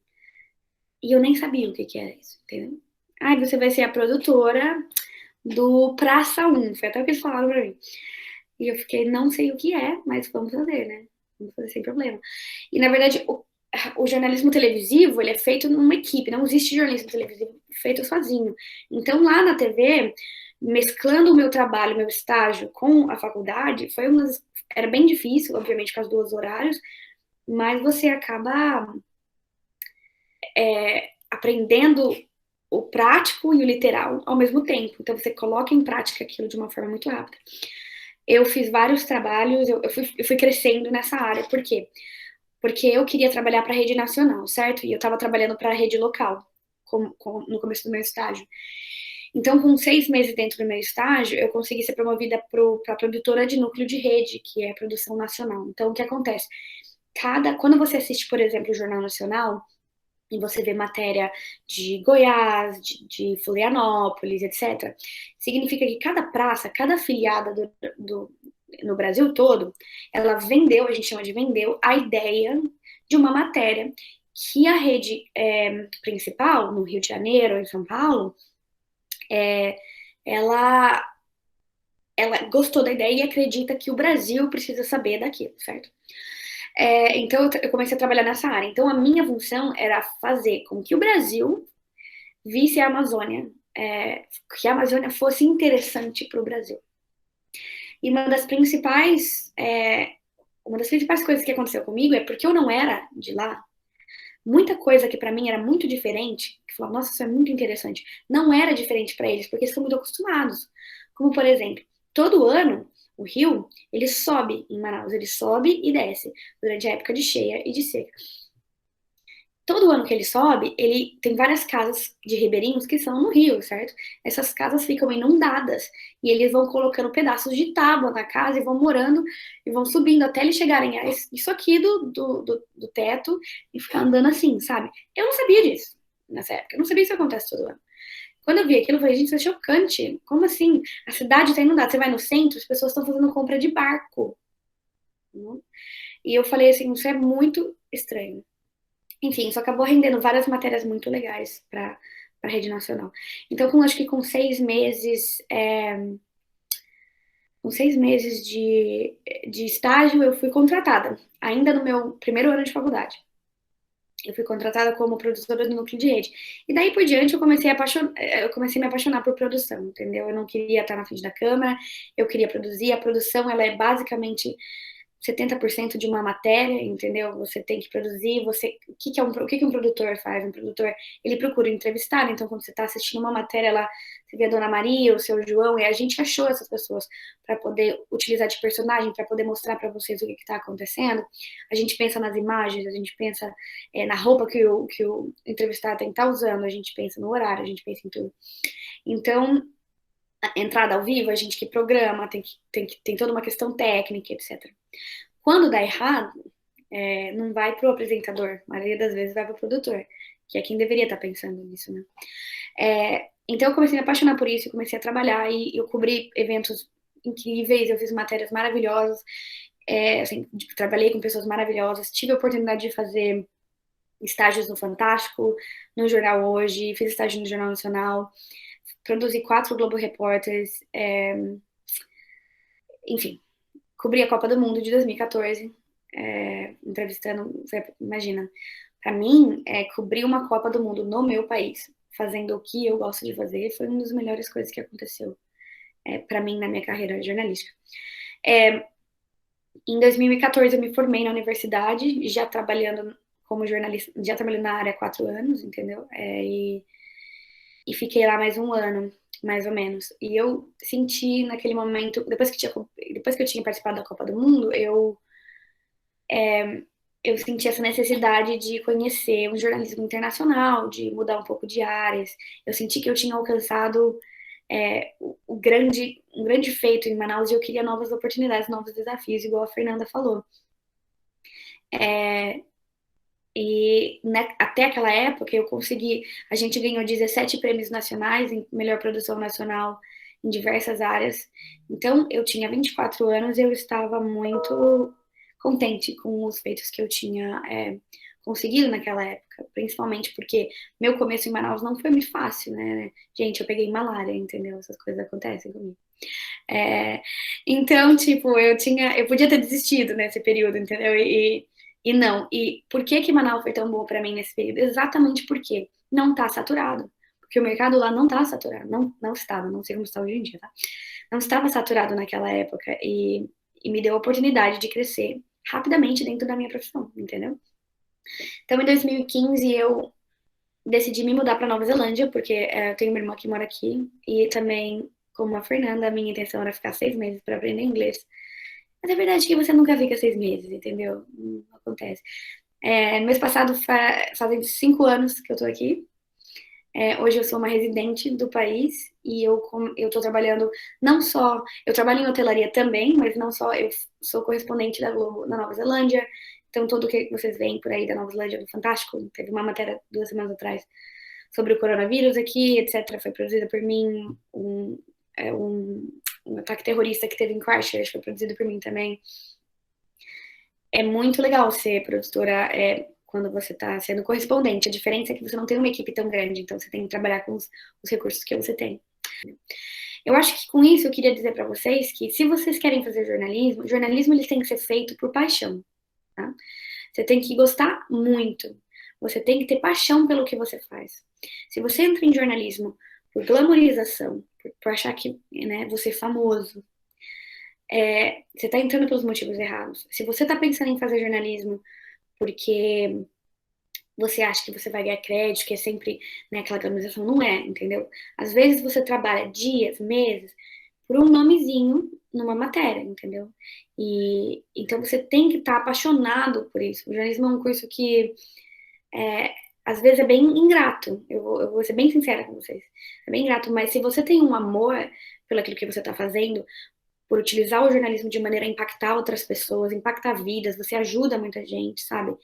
e eu nem sabia o que era isso, entendeu? Aí você vai ser a produtora do Praça 1, foi até o que eles falaram pra mim. E eu fiquei, não sei o que é, mas vamos fazer, né? Vamos fazer sem problema. E na verdade, o jornalismo televisivo, ele é feito numa equipe, não existe jornalismo televisivo feito sozinho. Então lá na TV, mesclando o meu trabalho, meu estágio com a faculdade, era bem difícil, obviamente, com os 2 horários, mas você acaba aprendendo o prático e o literal ao mesmo tempo. Então, você coloca em prática aquilo de uma forma muito rápida. Eu fiz vários trabalhos, eu fui crescendo nessa área. Por quê? Porque eu queria trabalhar para a rede nacional, certo? E eu estava trabalhando para a rede local, no começo do meu estágio. Então, com 6 meses dentro do meu estágio, eu consegui ser promovida para a produtora de núcleo de rede, que é a produção nacional. Então, o que acontece? Quando você assiste, por exemplo, o Jornal Nacional, e você vê matéria de Goiás, de Florianópolis, etc., significa que cada praça, cada afiliada no Brasil todo, ela vendeu, a gente chama de vendeu, a ideia de uma matéria que a rede principal, no Rio de Janeiro, em São Paulo, ela gostou da ideia e acredita que o Brasil precisa saber daquilo, certo? Então, eu comecei a trabalhar nessa área. Então, a minha função era fazer com que o Brasil visse a Amazônia, que a Amazônia fosse interessante para o Brasil. E uma das principais coisas que aconteceu comigo é porque eu não era de lá, muita coisa que para mim era muito diferente, que falava, nossa, isso é muito interessante, não era diferente para eles, porque eles são muito acostumados. Como, por exemplo, todo ano, o rio, ele sobe em Manaus, ele sobe e desce durante a época de cheia e de seca. Todo ano que ele sobe, ele tem várias casas de ribeirinhos que são no rio, certo? Essas casas ficam inundadas e eles vão colocando pedaços de tábua na casa e vão morando e vão subindo até eles chegarem a isso aqui do teto e ficar andando assim, sabe? Eu não sabia disso nessa época, eu não sabia que isso acontece todo ano. Quando eu vi aquilo, eu falei, gente, isso é chocante. Como assim? A cidade está inundada. Você vai no centro, as pessoas estão fazendo compra de barco. E eu falei assim, isso é muito estranho. Enfim, isso acabou rendendo várias matérias muito legais para a rede nacional. Então, acho que com 6 meses, de estágio, eu fui contratada, ainda no meu primeiro ano de faculdade. Eu fui contratada como produtora do núcleo de rede. E daí por diante eu comecei a me apaixonar por produção, entendeu? Eu não queria estar na frente da câmera, eu queria produzir. A produção, ela é basicamente 70% de uma matéria, entendeu? Você tem que produzir, o que um produtor faz? Um produtor, ele procura entrevistar, então quando você está assistindo uma matéria lá, você vê a Dona Maria, o seu João, e a gente achou essas pessoas para poder utilizar de personagem, para poder mostrar para vocês o que está acontecendo. A gente pensa nas imagens, a gente pensa na roupa que o entrevistado tem que estar usando, a gente pensa no horário, a gente pensa em tudo. Então, a entrada ao vivo, a gente que programa, tem toda uma questão técnica, etc. Quando dá errado, não vai para o apresentador, a maioria das vezes vai para o produtor, que é quem deveria estar pensando nisso, né? Então eu comecei a me apaixonar por isso, eu comecei a trabalhar e eu cobri eventos incríveis, eu fiz matérias maravilhosas, assim, trabalhei com pessoas maravilhosas, tive a oportunidade de fazer estágios no Fantástico, no Jornal Hoje, fiz estágio no Jornal Nacional, produzi 4 Globo Repórteres, enfim, cobri a Copa do Mundo de 2014, entrevistando, imagina, para mim, cobrir uma Copa do Mundo no meu país, fazendo o que eu gosto de fazer, foi uma das melhores coisas que aconteceu para mim na minha carreira jornalística. Em 2014 eu me formei na universidade, já trabalhando como jornalista, já trabalhando na área há 4 anos, entendeu? E fiquei lá mais 1 ano, mais ou menos. E eu senti naquele momento, depois que eu tinha participado da Copa do Mundo, eu senti essa necessidade de conhecer um jornalismo internacional, de mudar um pouco de áreas. Eu senti que eu tinha alcançado um grande feito em Manaus e eu queria novas oportunidades, novos desafios, igual a Fernanda falou. E até aquela época a gente ganhou 17 prêmios nacionais em melhor produção nacional em diversas áreas. Então, eu tinha 24 anos e eu estava muito contente com os feitos que eu tinha conseguido naquela época, principalmente porque meu começo em Manaus não foi muito fácil, né? Gente, eu peguei malária, entendeu? Essas coisas acontecem comigo. Então, tipo, eu podia ter desistido nesse período, entendeu? E não. E por que Manaus foi tão boa para mim nesse período? Exatamente porque não está saturado. Porque o mercado lá não está saturado. Não estava, não sei como está hoje em dia, tá? Não estava saturado naquela época. E me deu a oportunidade de crescer rapidamente dentro da minha profissão, entendeu? Então, em 2015, eu decidi me mudar para Nova Zelândia, porque eu tenho uma irmã que mora aqui, e também, como a Fernanda, a minha intenção era ficar 6 meses para aprender inglês. Mas é verdade que você nunca fica 6 meses, entendeu? Não acontece. No mês passado, fazem 5 anos que eu tô aqui. Hoje eu sou uma residente do país e eu estou trabalhando não só, eu trabalho em hotelaria também, mas não só, eu sou correspondente da Globo na Nova Zelândia, então tudo que vocês veem por aí da Nova Zelândia é fantástico. Teve uma matéria 2 semanas atrás sobre o coronavírus aqui, etc. Foi produzida por mim, um ataque terrorista que teve em Christchurch foi produzido por mim também. É muito legal ser produtora quando você está sendo correspondente. A diferença é que você não tem uma equipe tão grande, então você tem que trabalhar com os recursos que você tem. Eu acho que com isso eu queria dizer para vocês que se vocês querem fazer jornalismo ele tem que ser feito por paixão, tá? Você tem que gostar muito. Você tem que ter paixão pelo que você faz. Se você entra em jornalismo por glamorização, por achar que, né, você é famoso, você está entrando pelos motivos errados. Se você está pensando em fazer jornalismo porque você acha que você vai ganhar crédito, que é sempre, né, aquela glamorização, não é, entendeu? Às vezes você trabalha dias, meses, por um nomezinho numa matéria, entendeu? E então você tem que estar apaixonado por isso. O jornalismo é um curso que às vezes é bem ingrato. Eu vou ser bem sincera com vocês. É bem ingrato, mas se você tem um amor pelo aquilo que você está fazendo, por utilizar o jornalismo de maneira a impactar outras pessoas, impactar vidas, você ajuda muita gente, sabe?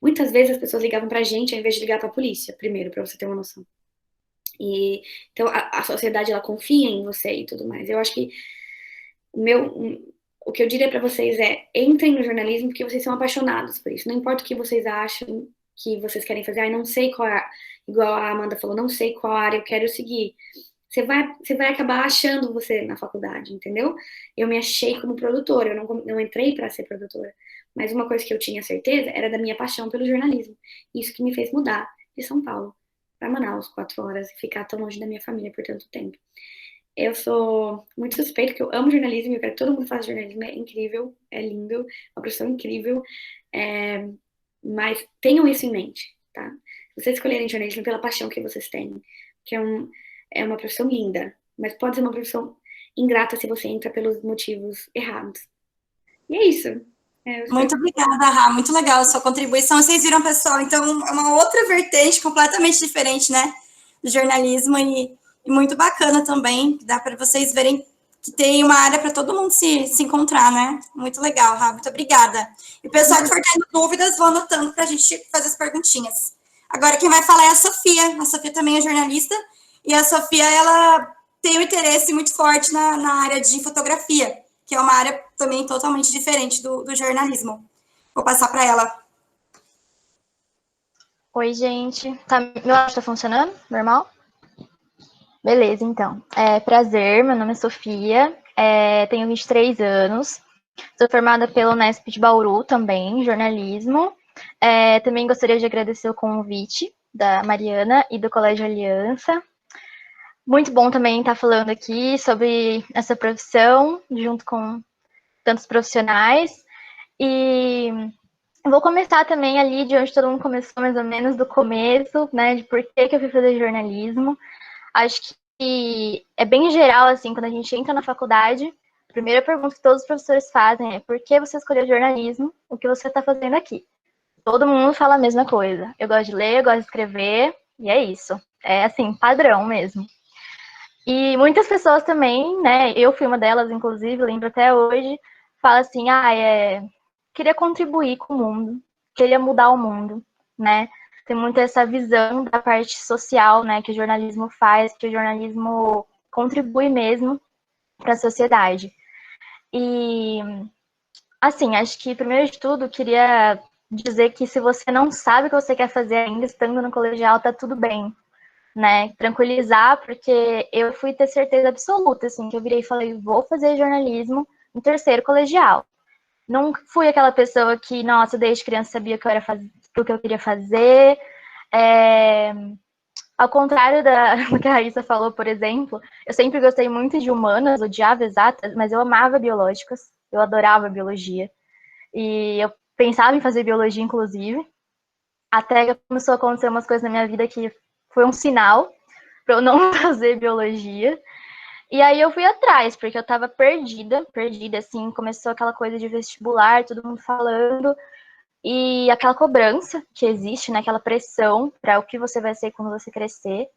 Muitas vezes as pessoas ligavam pra gente ao invés de ligar pra polícia, primeiro, pra você ter uma noção. E então a sociedade, ela confia em você e tudo mais. Eu acho que o que eu diria pra vocês entrem no jornalismo porque vocês são apaixonados por isso. Não importa o que vocês acham que vocês querem fazer, não sei qual é, igual a Amanda falou, não sei qual área eu quero seguir. Você vai acabar achando você na faculdade, entendeu? Eu me achei como produtora, eu não entrei para ser produtora. Mas uma coisa que eu tinha certeza era da minha paixão pelo jornalismo. Isso que me fez mudar de São Paulo para Manaus, 4 horas, e ficar tão longe da minha família por tanto tempo. Eu sou muito suspeita, porque eu amo jornalismo, eu quero que todo mundo faça jornalismo, é incrível, é lindo, é uma profissão incrível, mas tenham isso em mente, tá? Se vocês escolherem jornalismo pela paixão que vocês têm, que é uma profissão linda, mas pode ser uma profissão ingrata se você entra pelos motivos errados. E é isso. Muito obrigada, Rá. Muito legal a sua contribuição. Vocês viram, pessoal? Então, é uma outra vertente completamente diferente, né, do jornalismo e muito bacana também. Dá para vocês verem que tem uma área para todo mundo se encontrar, né? Muito legal, Rá. Muito obrigada. E o pessoal que for tendo dúvidas, vão anotando para a gente fazer as perguntinhas. Agora, quem vai falar é a Sofia. A Sofia também é jornalista. E a Sofia, ela tem um interesse muito forte na área de fotografia, que é uma área também totalmente diferente do jornalismo. Vou passar para ela. Oi, gente. Meu áudio está funcionando? Normal? Beleza, então. Prazer, meu nome é Sofia, tenho 23 anos, sou formada pela Unesp de Bauru também, em jornalismo. Também gostaria de agradecer o convite da Mariana e do Colégio Aliança. Muito bom também estar falando aqui sobre essa profissão, junto com tantos profissionais. E vou começar também ali de onde todo mundo começou, mais ou menos, do começo, né, de por que eu fui fazer jornalismo. Acho que é bem geral, assim, quando a gente entra na faculdade, a primeira pergunta que todos os professores fazem é: por que você escolheu jornalismo? O que você está fazendo aqui? Todo mundo fala a mesma coisa. Eu gosto de ler, eu gosto de escrever, e é isso. É, assim, padrão mesmo. E muitas pessoas também, né, eu fui uma delas, inclusive, lembro até hoje, fala assim: queria contribuir com o mundo, queria mudar o mundo, né? Tem muito essa visão da parte social, né, que o jornalismo faz, que o jornalismo contribui mesmo para a sociedade. E, assim, acho que, primeiro de tudo, queria dizer que se você não sabe o que você quer fazer ainda estando no colegial, tá tudo bem, né? Tranquilizar, porque eu fui ter certeza absoluta, assim, que eu virei e falei: vou fazer jornalismo no terceiro colegial. Não fui aquela pessoa que, nossa, desde criança sabia o que eu queria fazer. Ao contrário do que a Raíssa falou, por exemplo, eu sempre gostei muito de humanas, odiava exatas, mas eu amava biológicas, eu adorava biologia. E eu pensava em fazer biologia, inclusive. Até que começou a acontecer umas coisas na minha vida que foi um sinal para eu não fazer biologia. E aí eu fui atrás, porque eu tava perdida, assim, começou aquela coisa de vestibular, todo mundo falando, e aquela cobrança que existe, né, aquela pressão para o que você vai ser quando você crescer.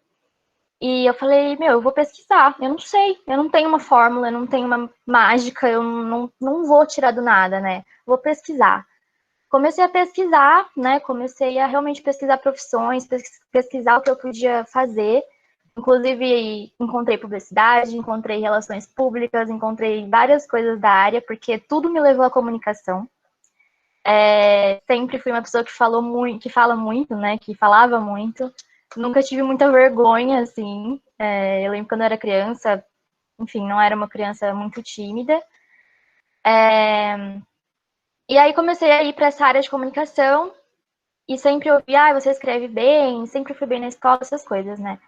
E eu falei, meu, eu vou pesquisar, eu não sei, eu não tenho uma fórmula, eu não tenho uma mágica, eu não vou tirar do nada, né, vou pesquisar. Comecei a pesquisar, né, comecei a realmente pesquisar profissões, pesquisar o que eu podia fazer. Inclusive, encontrei publicidade, encontrei relações públicas, encontrei várias coisas da área, porque tudo me levou à comunicação. Sempre fui uma pessoa que falou muito, que fala muito, né? Que falava muito. Nunca tive muita vergonha, assim. Eu lembro quando eu era criança, enfim, não era uma criança muito tímida. E aí comecei a ir para essa área de comunicação e sempre ouvi, você escreve bem, sempre fui bem na escola, essas coisas, né?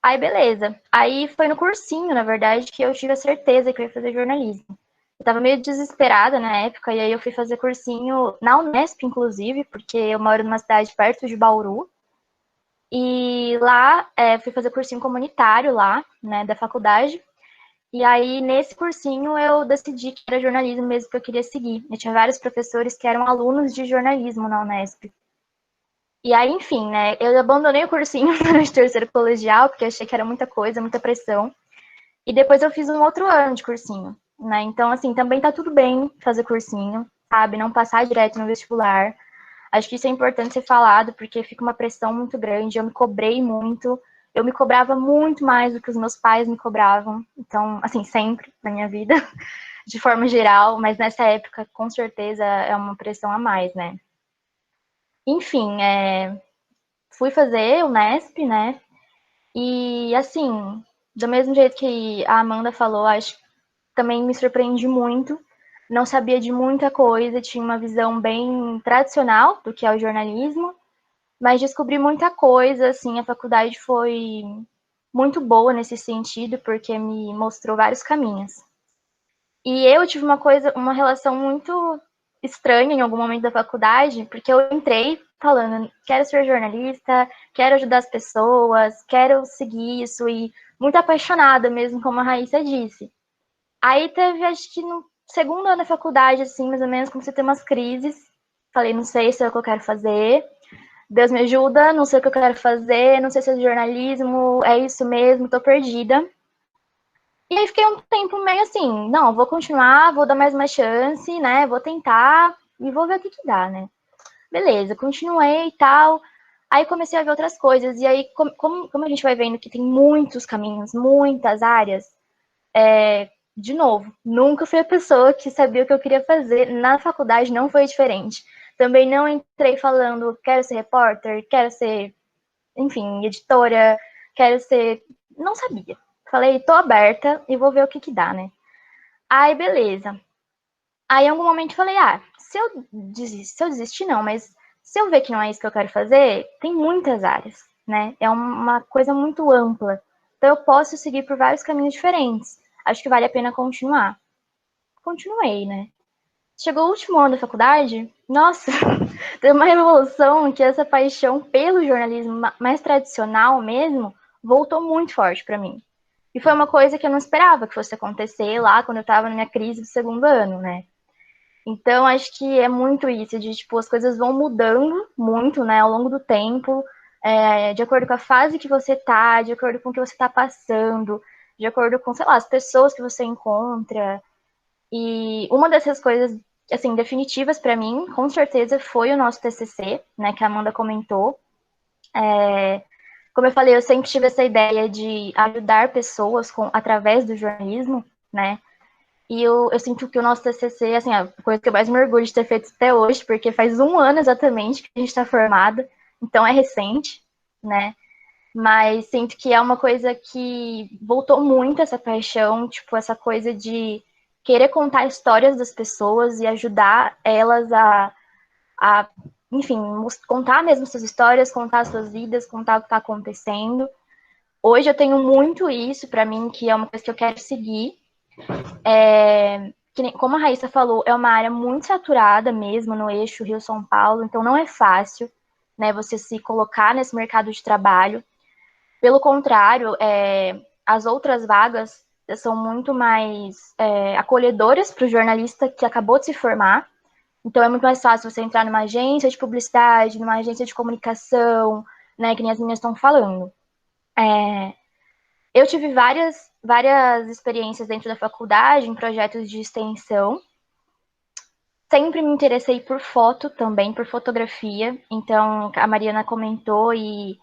Aí, beleza. Aí foi no cursinho, na verdade, que eu tive a certeza que eu ia fazer jornalismo. Eu tava meio desesperada na época, e aí eu fui fazer cursinho na Unesp, inclusive, porque eu moro numa cidade perto de Bauru. E lá, fui fazer cursinho comunitário lá, né, da faculdade. E aí, nesse cursinho, eu decidi que era jornalismo mesmo que eu queria seguir. Eu tinha vários professores que eram alunos de jornalismo na Unesp. E aí, enfim, né, eu abandonei o cursinho no terceiro colegial, porque achei que era muita coisa, muita pressão. E depois eu fiz um outro ano de cursinho, né? Então, assim, também tá tudo bem fazer cursinho, sabe? Não passar direto no vestibular. Acho que isso é importante ser falado, porque fica uma pressão muito grande. Eu me cobrei muito. Eu me cobrava muito mais do que os meus pais me cobravam. Então, assim, sempre na minha vida, de forma geral. Mas nessa época, com certeza, é uma pressão a mais, né? Enfim, fui fazer o Unesp, né? E, assim, do mesmo jeito que a Amanda falou, acho que também me surpreendi muito. Não sabia de muita coisa, tinha uma visão bem tradicional do que é o jornalismo, mas descobri muita coisa, assim, a faculdade foi muito boa nesse sentido, porque me mostrou vários caminhos. E eu tive uma relação muito estranha em algum momento da faculdade, porque eu entrei falando, quero ser jornalista, quero ajudar as pessoas, quero seguir isso, e muito apaixonada mesmo, como a Raíssa disse. Aí teve, acho que no segundo ano da faculdade, assim, mais ou menos, comecei a ter umas crises. Falei, não sei se é o que eu quero fazer. Deus me ajuda, não sei o que eu quero fazer, não sei se é jornalismo, é isso mesmo, tô perdida. E aí fiquei um tempo meio assim, não, vou continuar, vou dar mais uma chance, né? Vou tentar e vou ver o que que dá, né? Beleza, continuei e tal. Aí comecei a ver outras coisas. E aí, como a gente vai vendo que tem muitos caminhos, muitas áreas, de novo, nunca fui a pessoa que sabia o que eu queria fazer. Na faculdade não foi diferente. Também não entrei falando, quero ser repórter, quero ser, enfim, editora, quero ser. Não sabia. Falei, tô aberta e vou ver o que que dá, né? Aí, beleza. Aí, em algum momento, falei, se eu desistir, não, mas se eu ver que não é isso que eu quero fazer, tem muitas áreas, né? É uma coisa muito ampla. Então, eu posso seguir por vários caminhos diferentes. Acho que vale a pena continuar. Continuei, né? Chegou o último ano da faculdade, nossa, teve uma revolução que essa paixão pelo jornalismo mais tradicional mesmo voltou muito forte para mim. E foi uma coisa que eu não esperava que fosse acontecer lá quando eu estava na minha crise do segundo ano, né? Então, acho que é muito isso, de, tipo, as coisas vão mudando muito, né, ao longo do tempo, de acordo com a fase que você tá, de acordo com o que você tá passando, de acordo com, sei lá, as pessoas que você encontra. E uma dessas coisas, assim, definitivas para mim, com certeza, foi o nosso TCC, né, que a Amanda comentou. Como eu falei, eu sempre tive essa ideia de ajudar pessoas através do jornalismo, né, e eu sinto que o nosso TCC, assim, a coisa que eu mais me orgulho de ter feito até hoje, porque faz um ano exatamente que a gente está formada, então é recente, né? Mas sinto que é uma coisa que voltou muito essa paixão, tipo, essa coisa de querer contar histórias das pessoas e ajudar elas a enfim, contar mesmo suas histórias, contar suas vidas, contar o que está acontecendo. Hoje eu tenho muito isso para mim, que é uma coisa que eu quero seguir. Como a Raíssa falou, é uma área muito saturada mesmo no eixo Rio-São Paulo, então não é fácil. né, você se colocar nesse mercado de trabalho. Pelo contrário, as outras vagas são muito mais acolhedoras para o jornalista que acabou de se formar. Então, é muito mais fácil você entrar numa agência de publicidade, numa agência de comunicação, né, que nem as meninas estão falando. Eu tive várias experiências dentro da faculdade, em projetos de extensão. Sempre me interessei por foto também, por fotografia. Então, a Mariana comentou, e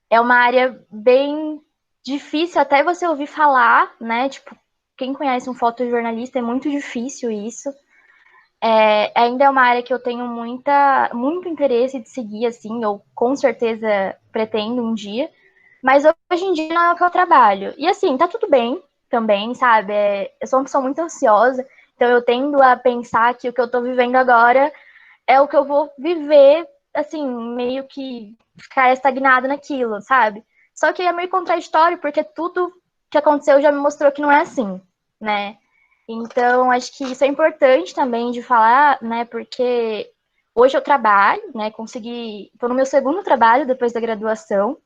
é uma área bem difícil até você ouvir falar, né? Tipo, quem conhece um fotojornalista é muito difícil isso. Ainda é uma área que eu tenho muito interesse de seguir, assim, eu com certeza pretendo um dia. Mas hoje em dia não é o que eu trabalho. E assim, tá tudo bem também, sabe? Eu sou uma pessoa muito ansiosa, então eu tendo a pensar que o que eu tô vivendo agora é o que eu vou viver, assim, meio que ficar estagnada naquilo, sabe? Só que é meio contraditório, porque tudo que aconteceu já me mostrou que não é assim, né? Então, acho que isso é importante também de falar, né? Porque hoje eu trabalho, né? Tô no meu segundo trabalho depois da graduação.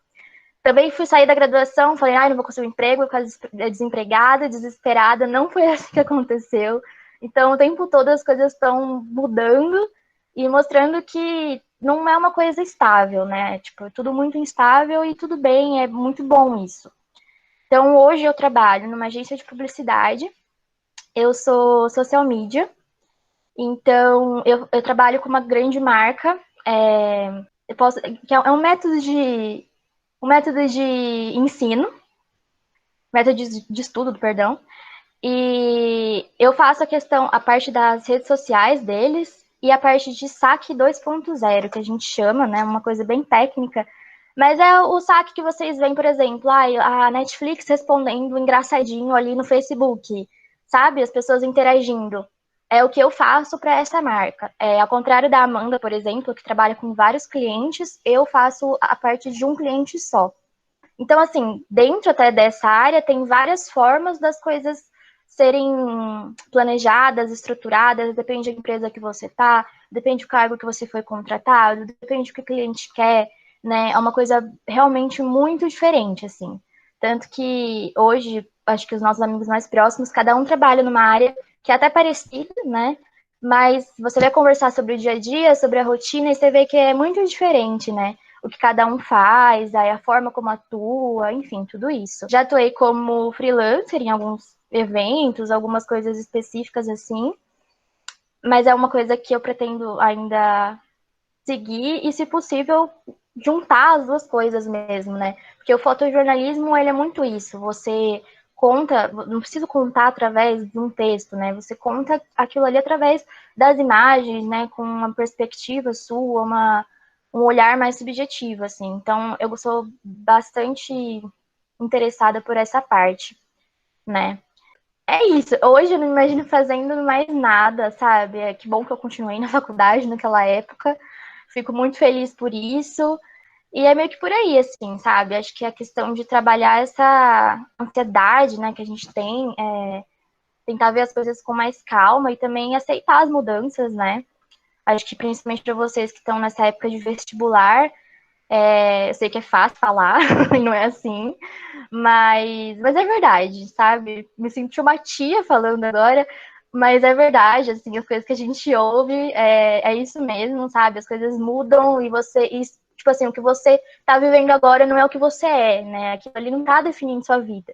Também fui sair da graduação, falei, não vou conseguir um emprego, vou ficar desempregada, desesperada. Não foi assim que aconteceu. Então, o tempo todo as coisas estão mudando e mostrando que não é uma coisa estável, né? Tipo, é tudo muito instável e tudo bem, é muito bom isso. Então, hoje eu trabalho numa agência de publicidade, eu sou social media, então eu trabalho com uma grande marca, que é um método de ensino, método de estudo, perdão, e eu faço a parte das redes sociais deles e a parte de saque 2.0, que a gente chama, né, uma coisa bem técnica, mas é o saque que vocês veem, por exemplo, a Netflix respondendo engraçadinho ali no Facebook, sabe? As pessoas interagindo. É o que eu faço para essa marca. Ao contrário da Amanda, por exemplo, que trabalha com vários clientes, eu faço a parte de um cliente só. Então, assim, dentro até dessa área, tem várias formas das coisas serem planejadas, estruturadas, depende da empresa que você está, depende do cargo que você foi contratado, depende do que o cliente quer, né? É uma coisa realmente muito diferente, assim. Tanto que hoje, acho que os nossos amigos mais próximos, cada um trabalha numa área que é até parecida, né? Mas você vai conversar sobre o dia a dia, sobre a rotina, e você vê que é muito diferente, né? O que cada um faz, aí a forma como atua, enfim, tudo isso. Já atuei como freelancer em alguns eventos, algumas coisas específicas assim, mas é uma coisa que eu pretendo ainda seguir e, se possível, juntar as duas coisas mesmo, né? Porque o fotojornalismo, ele é muito isso, você conta, não precisa contar através de um texto, né? Você conta aquilo ali através das imagens, né? Com uma perspectiva sua, um olhar mais subjetivo, assim. Então, eu sou bastante interessada por essa parte, né? É isso. Hoje eu não me imagino fazendo mais nada, sabe? Que bom que eu continuei na faculdade naquela época. Fico muito feliz por isso. E é meio que por aí, assim, sabe? Acho que a questão de trabalhar essa ansiedade, né, que a gente tem, tentar ver as coisas com mais calma e também aceitar as mudanças, né? Acho que principalmente para vocês que estão nessa época de vestibular, eu sei que é fácil falar, e não é assim, mas é verdade, sabe? Me sinto uma tia falando agora, mas é verdade, assim, as coisas que a gente ouve é isso mesmo, sabe? As coisas mudam tipo assim, o que você tá vivendo agora não é o que você é, né? Aquilo ali não tá definindo sua vida.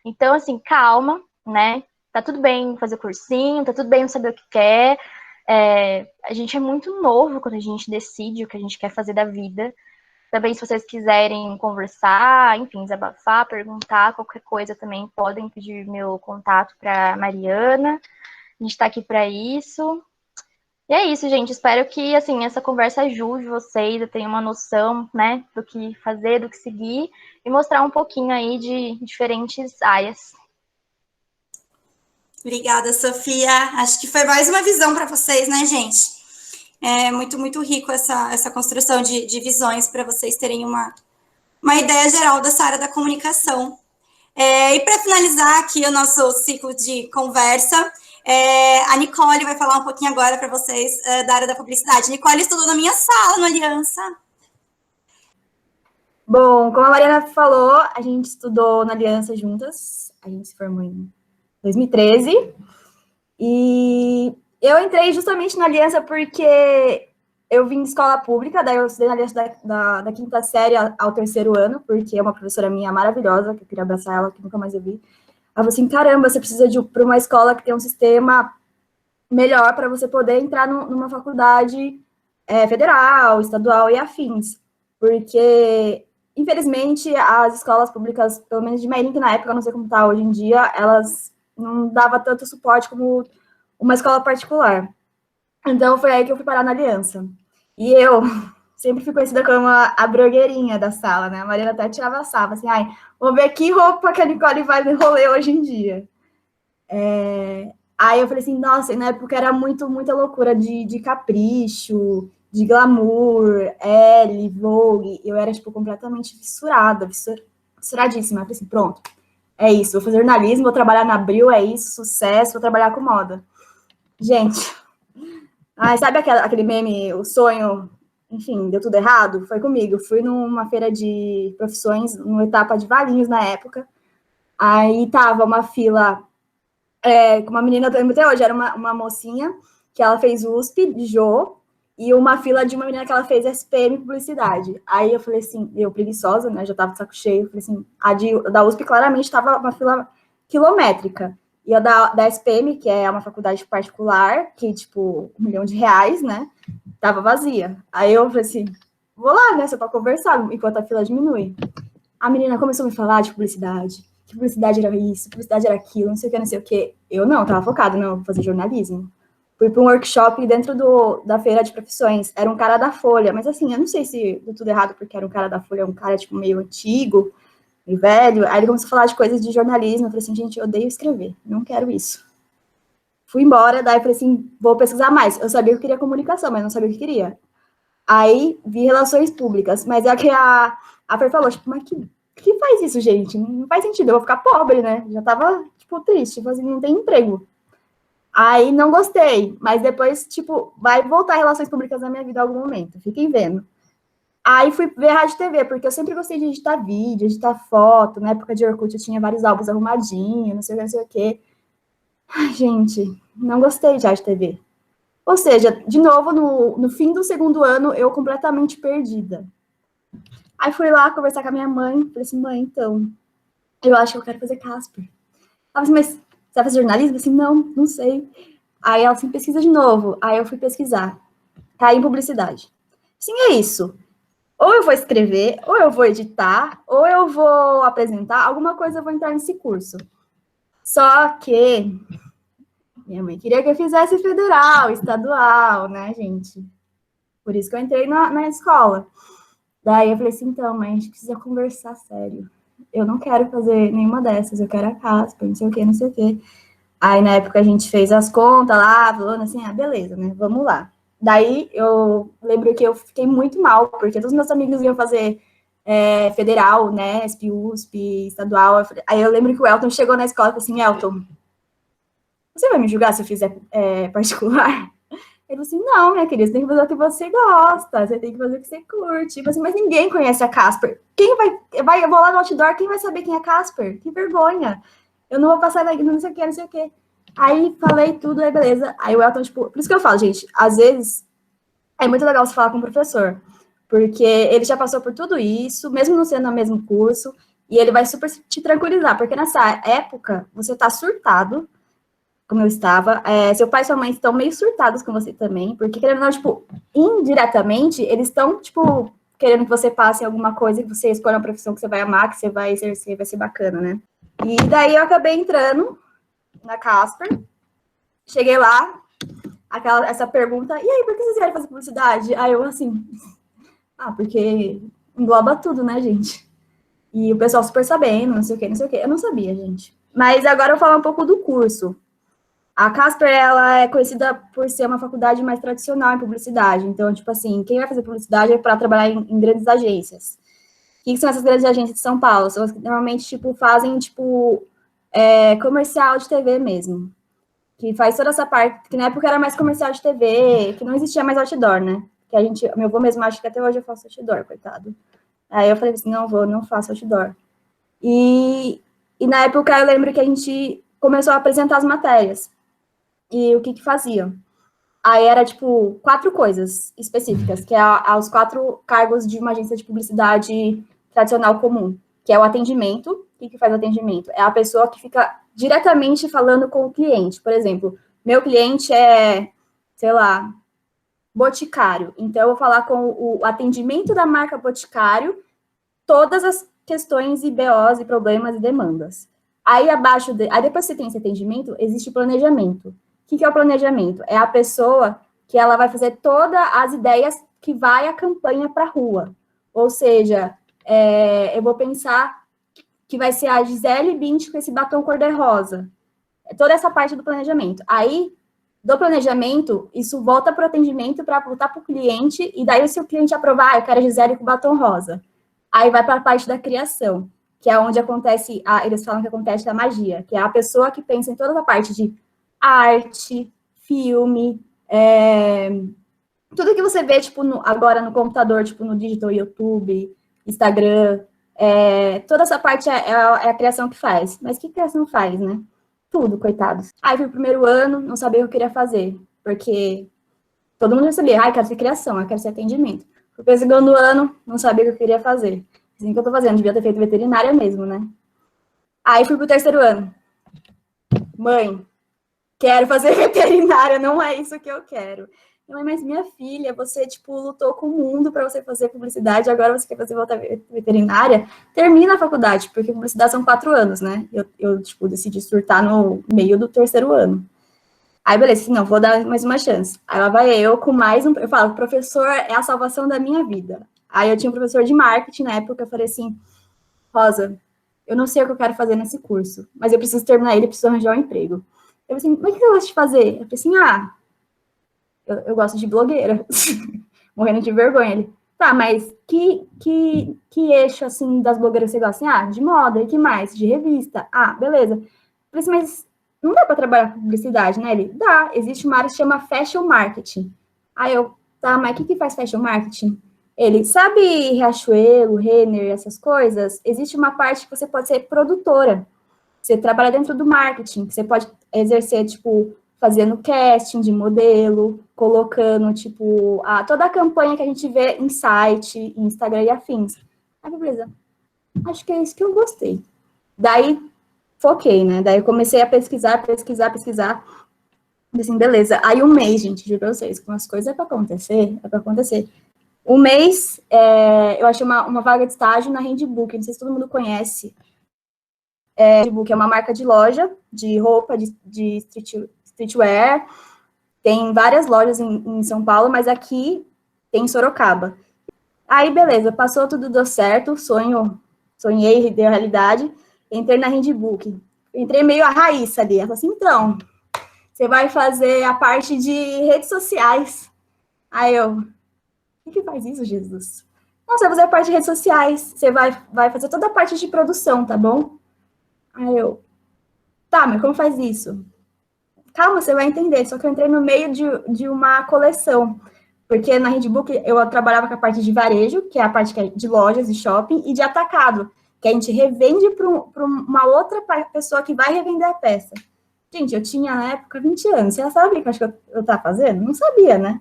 Então, assim, calma, né? Tá tudo bem fazer cursinho, tá tudo bem não saber o que quer. A gente é muito novo quando a gente decide o que a gente quer fazer da vida. Também, se vocês quiserem conversar, enfim, desabafar, perguntar, qualquer coisa também, podem pedir meu contato para Mariana. A gente está aqui para isso. E é isso, gente. Espero que, assim, essa conversa ajude vocês a terem uma noção, né, do que fazer, do que seguir e mostrar um pouquinho aí de diferentes áreas. Obrigada, Sofia. Acho que foi mais uma visão para vocês, né, gente? É muito, muito rico essa construção de visões para vocês terem uma ideia geral dessa área da comunicação. E para finalizar aqui o nosso ciclo de conversa, a Nicole vai falar um pouquinho agora para vocês da área da publicidade. Nicole estudou na minha sala, no Aliança. Bom, como a Mariana falou, a gente estudou na Aliança juntas, a gente se formou em 2013, e eu entrei justamente na Aliança porque eu vim de escola pública, daí eu estudei na Aliança da quinta série ao terceiro ano, porque é uma professora minha maravilhosa, que eu queria abraçar ela, que nunca mais eu vi. Ela falou assim, caramba, você precisa de ir para uma escola que tem um sistema melhor para você poder entrar numa faculdade federal, estadual e afins, porque, infelizmente, as escolas públicas, pelo menos de Mairim, que na época, eu não sei como está hoje em dia, elas não davam tanto suporte como uma escola particular. Então, foi aí que eu fui parar na Aliança. E eu sempre fui conhecida como a blogueirinha da sala, né? A Mariana até tirava sarro, assim, ai, vamos ver que roupa que a Nicole vai no rolê hoje em dia. Aí eu falei assim, nossa, na época era muita loucura de capricho, de glamour, Elle, Vogue, eu era, tipo, completamente fissuradíssima. Eu falei assim, pronto, é isso, vou fazer jornalismo, vou trabalhar na Abril, é isso, sucesso, vou trabalhar com moda. Gente, sabe aquele meme, o sonho, enfim, deu tudo errado? Foi comigo, fui numa feira de profissões, numa etapa de Valinhos na época, aí tava uma fila com uma menina, eu lembro até hoje, era uma mocinha, que ela fez USP, de Jô, e uma fila de uma menina que ela fez SPM Publicidade. Aí eu falei assim, eu preguiçosa, né, já tava de saco cheio, eu falei assim, da USP claramente tava uma fila quilométrica. E a da SPM, que é uma faculdade particular, que, tipo, R$1 milhão, né, tava vazia. Aí eu falei assim, vou lá, né, só pra conversar, enquanto a fila diminui. A menina começou a me falar de publicidade, que publicidade era isso, publicidade era aquilo, não sei o que, não sei o que. Eu não, tava focada, não, vou fazer jornalismo. Fui para um workshop dentro da feira de profissões, era um cara da Folha, mas assim, eu não sei se deu tudo errado, porque era um cara da Folha, um cara, tipo, meio antigo, meio velho, aí ele começou a falar de coisas de jornalismo, eu falei assim, gente, eu odeio escrever, não quero isso. Fui embora, daí falei assim, vou pesquisar mais. Eu sabia que eu queria comunicação, mas não sabia o que queria. Aí, vi relações públicas, mas é que a Fer falou, tipo, mas que faz isso, gente? Não faz sentido, eu vou ficar pobre, né? Já tava, tipo, triste, tipo assim, não tem emprego. Aí, não gostei, mas depois, tipo, vai voltar relações públicas na minha vida em algum momento, fiquem vendo. Aí, fui ver rádio e TV, porque eu sempre gostei de editar vídeo, editar foto, na época de Orkut eu tinha vários álbuns arrumadinhos, não sei o quê. Ai, gente, não gostei de rádio e TV. Ou seja, de novo, no fim do segundo ano, eu completamente perdida. Aí fui lá conversar com a minha mãe, falei assim, mãe, então, eu acho que eu quero fazer Casper. Ela falou assim, mas você vai fazer jornalismo? Eu falei assim, não sei. Aí ela assim, pesquisa de novo. Aí eu fui pesquisar. Caí em publicidade. Sim, é isso. Ou eu vou escrever, ou eu vou editar, ou eu vou apresentar, alguma coisa eu vou entrar nesse curso. Só que minha mãe queria que eu fizesse federal, estadual, né, gente? Por isso que eu entrei na escola. Daí eu falei assim, então, mãe, a gente precisa conversar sério. Eu não quero fazer nenhuma dessas, eu quero a Casper, não sei o quê, não sei o quê. Aí, na época, a gente fez as contas lá, falando assim, beleza, né, vamos lá. Daí, eu lembro que eu fiquei muito mal, porque todos os meus amigos iam fazer federal, né, USP, estadual. Aí eu lembro que o Elton chegou na escola e falou assim, Elton, você vai me julgar se eu fizer particular? Ele falou assim, não, minha querida, você tem que fazer o que você gosta, você tem que fazer o que você curte. Tipo assim, mas ninguém conhece a Casper. Quem vai, eu vou lá no outdoor, quem vai saber quem é Casper? Que vergonha. Eu não vou passar, não sei o que, não sei o que. Aí falei tudo, aí beleza. Aí o Elton, tipo, por isso que eu falo, gente, às vezes é muito legal você falar com o professor, porque ele já passou por tudo isso, mesmo não sendo no mesmo curso, e ele vai super te tranquilizar, porque nessa época você tá surtado, como eu estava, seu pai e sua mãe estão meio surtados com você também, porque, querendo ou não, tipo, indiretamente, eles estão, tipo, querendo que você passe alguma coisa, que você escolha uma profissão que você vai amar, que você vai exercer, vai ser bacana, né? E daí eu acabei entrando na Casper, cheguei lá, essa pergunta, e aí, por que vocês querem fazer publicidade? Aí eu, assim, porque engloba tudo, né, gente? E o pessoal super sabendo, não sei o quê, não sei o quê. Eu não sabia, gente. Mas agora eu vou falar um pouco do curso. A Casper, ela é conhecida por ser uma faculdade mais tradicional em publicidade. Então, tipo assim, quem vai fazer publicidade é para trabalhar em grandes agências. O que são essas grandes agências de São Paulo? São as que normalmente, tipo, fazem, tipo, comercial de TV mesmo. Que faz toda essa parte, que na época era mais comercial de TV, que não existia mais outdoor, né? Que meu avô mesmo acha que até hoje eu faço outdoor, coitado. Aí eu falei assim, não faço outdoor. E na época eu lembro que a gente começou a apresentar as matérias. E o que fazia? Aí era, tipo, 4 coisas específicas, que é os 4 cargos de uma agência de publicidade tradicional comum, que é o atendimento. O que faz o atendimento? É a pessoa que fica diretamente falando com o cliente. Por exemplo, meu cliente é, sei lá, Boticário. Então, eu vou falar com o atendimento da marca Boticário, todas as questões e BOs e problemas e demandas. Aí, aí depois que você tem esse atendimento, existe o planejamento. O que é o planejamento? É a pessoa que ela vai fazer todas as ideias que vai a campanha para a rua. Ou seja, eu vou pensar que vai ser a Gisele Bündchen com esse batom cor-de-rosa. Toda essa parte do planejamento. Aí, do planejamento, isso volta para o atendimento para voltar para o cliente, e daí, se o cliente aprovar, eu quero a Gisele com batom rosa. Aí vai para a parte da criação, que é onde acontece, eles falam que acontece a magia, que é a pessoa que pensa em toda a parte de arte, filme, tudo que você vê, tipo, agora no computador, tipo, no digital, YouTube, Instagram, toda essa parte é a criação que faz. Mas que criação faz, né? Tudo, coitados. Aí fui pro primeiro ano, não sabia o que eu queria fazer, porque todo mundo já sabia, quero ser criação, quero ser atendimento. Fui pro segundo ano, não sabia o que eu queria fazer. Assim que eu tô fazendo, devia ter feito veterinária mesmo, né? Aí fui pro terceiro ano. Mãe, quero fazer veterinária, não é isso que eu quero. Mãe, mas minha filha, você, tipo, lutou com o mundo para você fazer publicidade, agora você quer fazer veterinária? Termina a faculdade, porque publicidade são 4 anos, né? Eu tipo, decidi surtar no meio do terceiro ano. Aí, beleza, assim, não, vou dar mais uma chance. Aí lá vai eu com mais um... Eu falo, professor é a salvação da minha vida. Aí eu tinha um professor de marketing na época, eu falei assim, Rosa, eu não sei o que eu quero fazer nesse curso, mas eu preciso terminar ele, preciso arranjar um emprego. Eu falei assim, mas o que eu gosto de fazer? Eu falei assim, eu gosto de blogueira. Morrendo de vergonha. Ele, tá, mas que eixo, assim, das blogueiras você gosta? Assim, de moda, e que mais? De revista. Beleza. Eu falei assim, mas não dá para trabalhar com publicidade, né? Ele, dá. Existe uma área que chama fashion marketing. Aí eu, tá, mas o que faz fashion marketing? Ele, sabe Riachuelo, Renner, essas coisas? Existe uma parte que você pode ser produtora. Você trabalha dentro do marketing, que você pode exercer, tipo, fazendo casting de modelo, colocando, tipo, toda a campanha que a gente vê em site, em Instagram e afins. Aí, beleza. Acho que é isso que eu gostei. Daí, foquei, né? Daí eu comecei a pesquisar. Assim, beleza. Aí, um mês, gente, juro pra vocês, que umas coisas é pra acontecer. Um mês, eu achei uma vaga de estágio na Handbook, não sei se todo mundo conhece. Handbook é uma marca de loja, de roupa, de streetwear. Tem várias lojas em São Paulo, mas aqui tem em Sorocaba. Aí, beleza, passou, tudo deu certo, sonhei, deu realidade. Entrei na Handbook. Entrei meio a Raíssa ali. Ela falou assim, então, você vai fazer a parte de redes sociais. Aí eu, o que faz isso, Jesus? Não, você vai fazer a parte de redes sociais, você vai fazer toda a parte de produção, tá bom? Aí eu, tá, mas como faz isso? Calma, você vai entender, só que eu entrei no meio de uma coleção, porque na Handbook eu trabalhava com a parte de varejo, que é a parte de lojas e shopping, e de atacado, que a gente revende para uma outra pessoa que vai revender a peça. Gente, eu tinha, na época, 20 anos, você já sabe o que eu estava fazendo? Não sabia, né?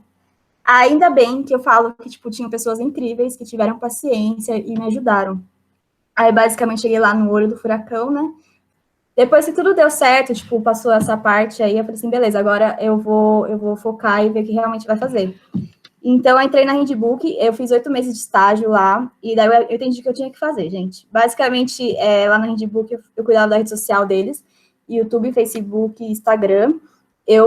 Ainda bem que eu falo que, tipo, tinham pessoas incríveis que tiveram paciência e me ajudaram. Aí, basicamente, cheguei lá no olho do furacão, né? Depois que tudo deu certo, tipo, passou essa parte aí, eu falei assim, beleza, agora eu vou focar e ver o que realmente vai fazer. Então, eu entrei na Handbook, eu fiz 8 meses de estágio lá, e daí eu entendi o que eu tinha que fazer, gente. Basicamente, lá na Handbook, eu cuidava da rede social deles, YouTube, Facebook, Instagram,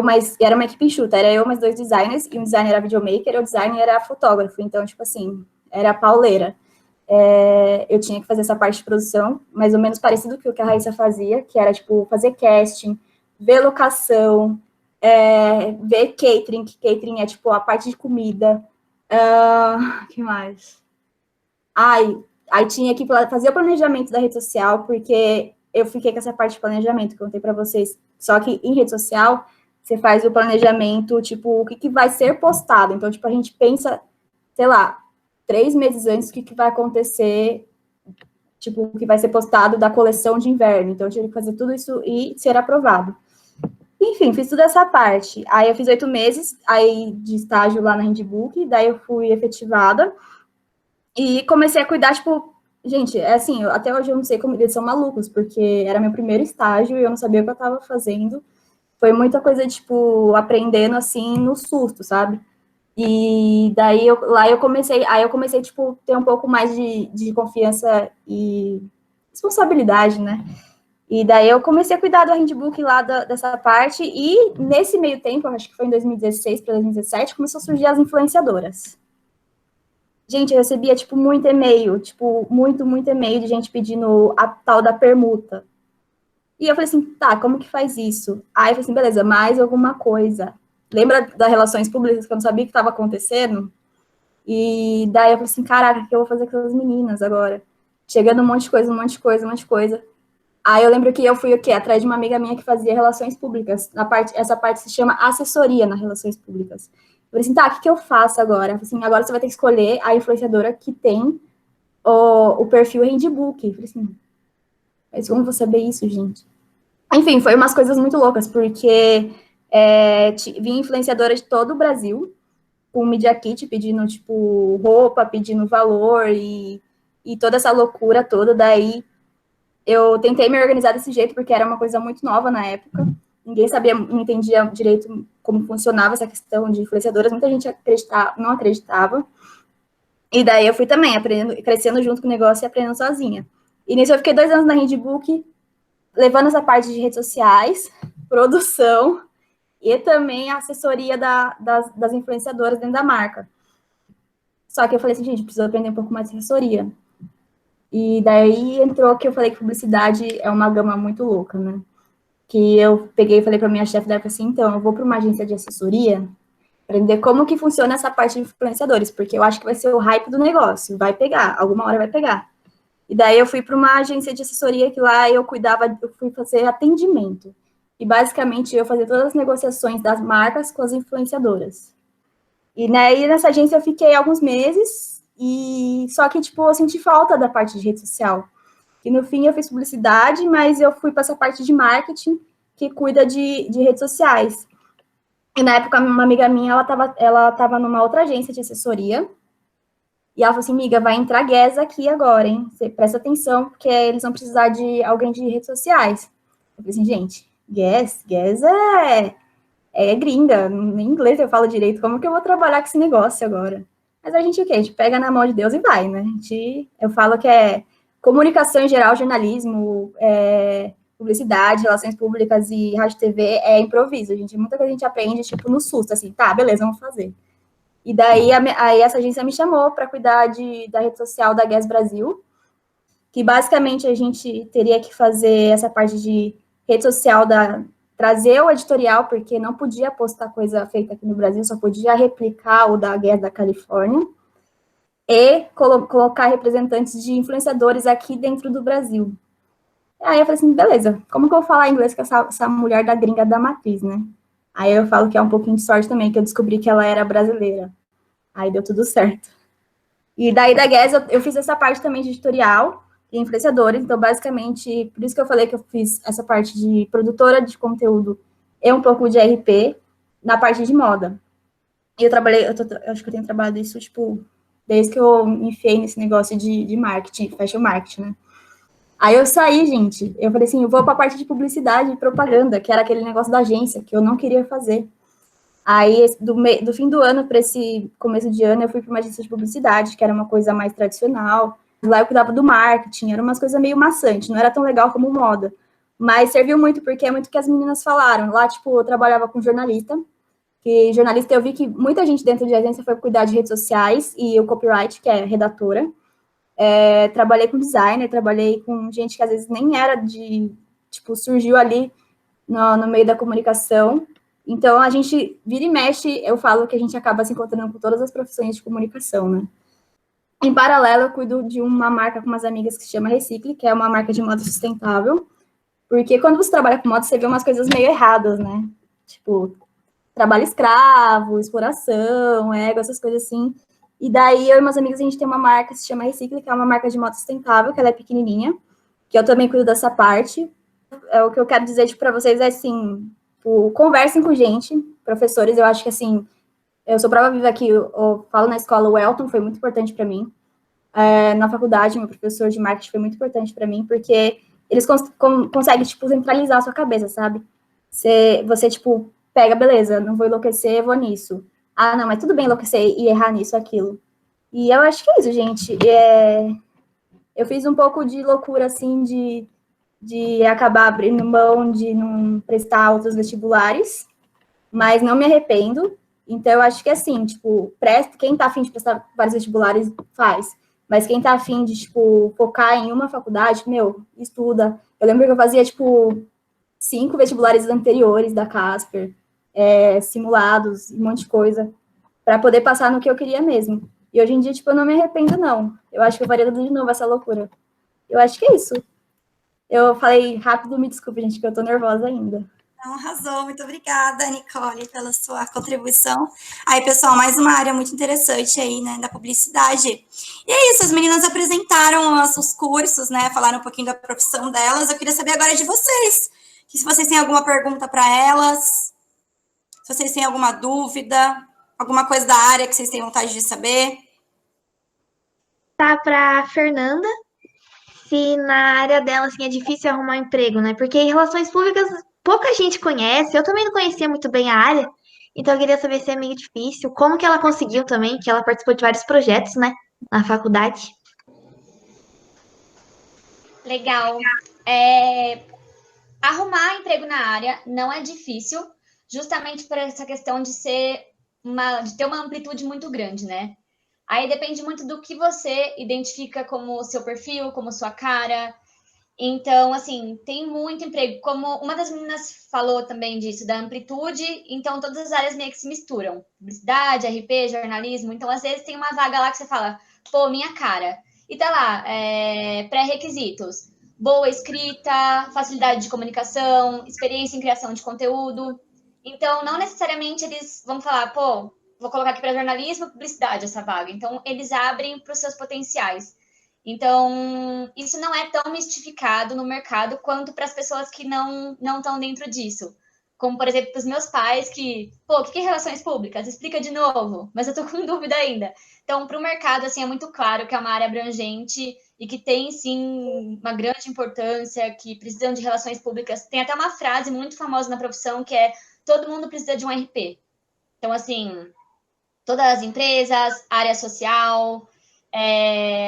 mas era uma equipe enxuta, era eu mais 2 designers, e um designer era videomaker, e o designer era fotógrafo, então, tipo assim, era pauleira. Eu tinha que fazer essa parte de produção, mais ou menos parecido com o que a Raíssa fazia, que era, tipo, fazer casting, ver locação, ver catering, que catering é, tipo, a parte de comida. Que mais? Aí tinha que fazer o planejamento da rede social, porque eu fiquei com essa parte de planejamento que eu contei para vocês. Só que em rede social, você faz o planejamento, tipo, o que vai ser postado. Então, tipo, a gente pensa, sei lá, 3 meses antes o que vai acontecer, tipo, o que vai ser postado da coleção de inverno. Então, eu tive que fazer tudo isso e ser aprovado. Enfim, fiz toda essa parte. Aí eu fiz 8 meses aí de estágio lá na Handbook, daí eu fui efetivada e comecei a cuidar, tipo, gente, é assim, até hoje eu não sei como eles são malucos, porque era meu primeiro estágio e eu não sabia o que eu estava fazendo. Foi muita coisa, tipo, aprendendo, assim, no susto, sabe? E daí, eu comecei, tipo, ter um pouco mais de confiança e responsabilidade, né? E daí eu comecei a cuidar do handbook lá dessa parte, e nesse meio tempo, acho que foi em 2016 para 2017, começou a surgir as influenciadoras. Gente, eu recebia, tipo, muito e-mail, tipo, muito e-mail de gente pedindo a tal da permuta. E eu falei assim, tá, como que faz isso? Aí eu falei assim, beleza, mais alguma coisa. Lembra das relações públicas que eu não sabia o que estava acontecendo? E daí eu falei assim, caraca, o que eu vou fazer com essas meninas agora? Chegando um monte de coisa, um monte de coisa, um monte de coisa. Aí eu lembro que eu fui o quê? Atrás de uma amiga minha que fazia relações públicas. Essa parte se chama assessoria nas relações públicas. Eu falei assim, tá, o que eu faço agora? Eu falei assim, agora você vai ter que escolher a influenciadora que tem o perfil handbook. Eu falei assim, mas como vou saber isso, gente? Enfim, foi umas coisas muito loucas, porque vinha influenciadora de todo o Brasil, com Media Kit pedindo, tipo, roupa, pedindo valor e toda essa loucura toda. Daí eu tentei me organizar desse jeito, porque era uma coisa muito nova na época. Ninguém sabia, não entendia direito como funcionava essa questão de influenciadoras. Muita gente não acreditava. E daí eu fui também aprendendo, crescendo junto com o negócio e aprendendo sozinha. E nisso eu fiquei 2 anos na Handbook, levando essa parte de redes sociais, produção e também a assessoria das influenciadoras dentro da marca. Só que eu falei assim, gente, preciso aprender um pouco mais de assessoria. E daí entrou que eu falei que publicidade é uma gama muito louca, né? Que eu peguei e falei para minha chefe da época assim, então, eu vou para uma agência de assessoria, aprender como que funciona essa parte de influenciadores, porque eu acho que vai ser o hype do negócio, vai pegar, alguma hora vai pegar. E daí eu fui para uma agência de assessoria que lá eu fui fazer atendimento. E basicamente eu fazia todas as negociações das marcas com as influenciadoras. E nessa agência eu fiquei alguns meses, e só que, tipo, eu senti falta da parte de rede social. E no fim eu fiz publicidade, mas eu fui para essa parte de marketing, que cuida de redes sociais. E na época, uma amiga minha, ela tava numa outra agência de assessoria, e ela falou assim, amiga, vai entrar Guess aqui agora, hein? Você presta atenção, porque eles vão precisar de alguém de redes sociais. Eu falei assim, gente, Guess é gringa, em inglês eu falo direito, como que eu vou trabalhar com esse negócio agora? Mas a gente, o quê? A gente pega na mão de Deus e vai, né? Eu falo que é comunicação em geral, jornalismo, publicidade, relações públicas e rádio e TV é improviso, gente. Muita coisa a gente aprende, tipo, no susto, assim, tá, beleza, vamos fazer. E daí aí essa agência me chamou para cuidar da rede social da Guess Brasil, que basicamente a gente teria que fazer essa parte de rede social, trazer o editorial, porque não podia postar coisa feita aqui no Brasil, só podia replicar o da Guess da Califórnia, e colocar representantes de influenciadores aqui dentro do Brasil. Aí eu falei assim, beleza, como que eu vou falar inglês com essa mulher da gringa da matriz, né? Aí eu falo que é um pouquinho de sorte também, que eu descobri que ela era brasileira. Aí deu tudo certo. E daí da Guess eu fiz essa parte também de editorial e influenciadores, então basicamente, por isso que eu falei que eu fiz essa parte de produtora de conteúdo e um pouco de RP na parte de moda. E eu acho que eu tenho trabalhado isso, tipo, desde que eu me enfiei nesse negócio de marketing, fashion marketing, né? Aí eu saí, gente, eu falei assim, eu vou para a parte de publicidade e propaganda, que era aquele negócio da agência, que eu não queria fazer. Aí, do fim do ano para esse começo de ano, eu fui para uma agência de publicidade, que era uma coisa mais tradicional. Lá eu cuidava do marketing, era umas coisas meio maçantes, não era tão legal como moda. Mas serviu muito, porque é muito o que as meninas falaram. Lá, tipo, eu trabalhava com jornalista, que jornalista eu vi que muita gente dentro de agência foi cuidar de redes sociais, e o copyright, que é redatora. Trabalhei com designer, trabalhei com gente que às vezes nem era tipo, surgiu ali no meio da comunicação. Então, a gente vira e mexe, eu falo que a gente acaba se encontrando com todas as profissões de comunicação, né? Em paralelo, eu cuido de uma marca com umas amigas que se chama Recicle, que é uma marca de moda sustentável, porque quando você trabalha com moda, você vê umas coisas meio erradas, né? Tipo, trabalho escravo, exploração, ego, essas coisas assim. E daí, eu e meus amigos, a gente tem uma marca que se chama Recicle, que é uma marca de moto sustentável, que ela é pequenininha, que eu também cuido dessa parte. O que eu quero dizer para vocês é, assim, conversem com gente, professores, eu acho que, assim, eu sou prova viva aqui, eu falo na escola, o Elton foi muito importante para mim. Na faculdade, meu professor de marketing foi muito importante para mim, porque eles conseguem, tipo, centralizar a sua cabeça, sabe? Você, tipo, pega, beleza, não vou enlouquecer, vou nisso. Ah, não, mas tudo bem enlouquecer e errar nisso, aquilo. E eu acho que é isso, gente. Eu fiz um pouco de loucura, assim, de acabar abrindo mão de não prestar outros vestibulares, mas não me arrependo. Então, eu acho que, assim, tipo, quem tá afim de prestar vários vestibulares, faz. Mas quem tá afim de, tipo, focar em uma faculdade, meu, estuda. Eu lembro que eu fazia, tipo, 5 vestibulares anteriores da Casper, simulados, um monte de coisa, para poder passar no que eu queria mesmo. E hoje em dia, tipo, eu não me arrependo, não. Eu acho que eu faria tudo de novo essa loucura. Eu acho que é isso. Eu falei rápido, me desculpe, gente, que eu tô nervosa ainda. Não, arrasou. Muito obrigada, Nicole, pela sua contribuição. Aí, pessoal, mais uma área muito interessante aí, né, da publicidade. E é isso, as meninas apresentaram os cursos, né, falaram um pouquinho da profissão delas. Eu queria saber agora de vocês, que se vocês têm alguma pergunta para elas, se vocês têm alguma dúvida, alguma coisa da área que vocês têm vontade de saber. Tá para Fernanda, se na área dela assim, é difícil arrumar emprego, né? Porque em relações públicas pouca gente conhece, eu também não conhecia muito bem a área, então eu queria saber se é meio difícil, como que ela conseguiu também, que ela participou de vários projetos, né, na faculdade. Legal. Arrumar emprego na área não é difícil, justamente por essa questão de de ter uma amplitude muito grande, né? Aí depende muito do que você identifica como seu perfil, como sua cara. Então, assim, tem muito emprego. Como uma das meninas falou também disso, da amplitude, então todas as áreas meio que se misturam. Publicidade, RP, jornalismo. Então, às vezes tem uma vaga lá que você fala, pô, minha cara. E tá lá, pré-requisitos. Boa escrita, facilidade de comunicação, experiência em criação de conteúdo. Então, não necessariamente eles vão falar, pô, vou colocar aqui para jornalismo e publicidade essa vaga. Então, eles abrem para os seus potenciais. Então, isso não é tão mistificado no mercado quanto para as pessoas que não estão dentro disso. Como, por exemplo, para os meus pais que, pô, o que é relações públicas? Explica de novo, mas eu tô com dúvida ainda. Então, para o mercado, assim, é muito claro que é uma área abrangente e que tem, sim, uma grande importância, que precisam de relações públicas. Tem até uma frase muito famosa na profissão que é todo mundo precisa de um RP. Então, assim, todas as empresas, área social,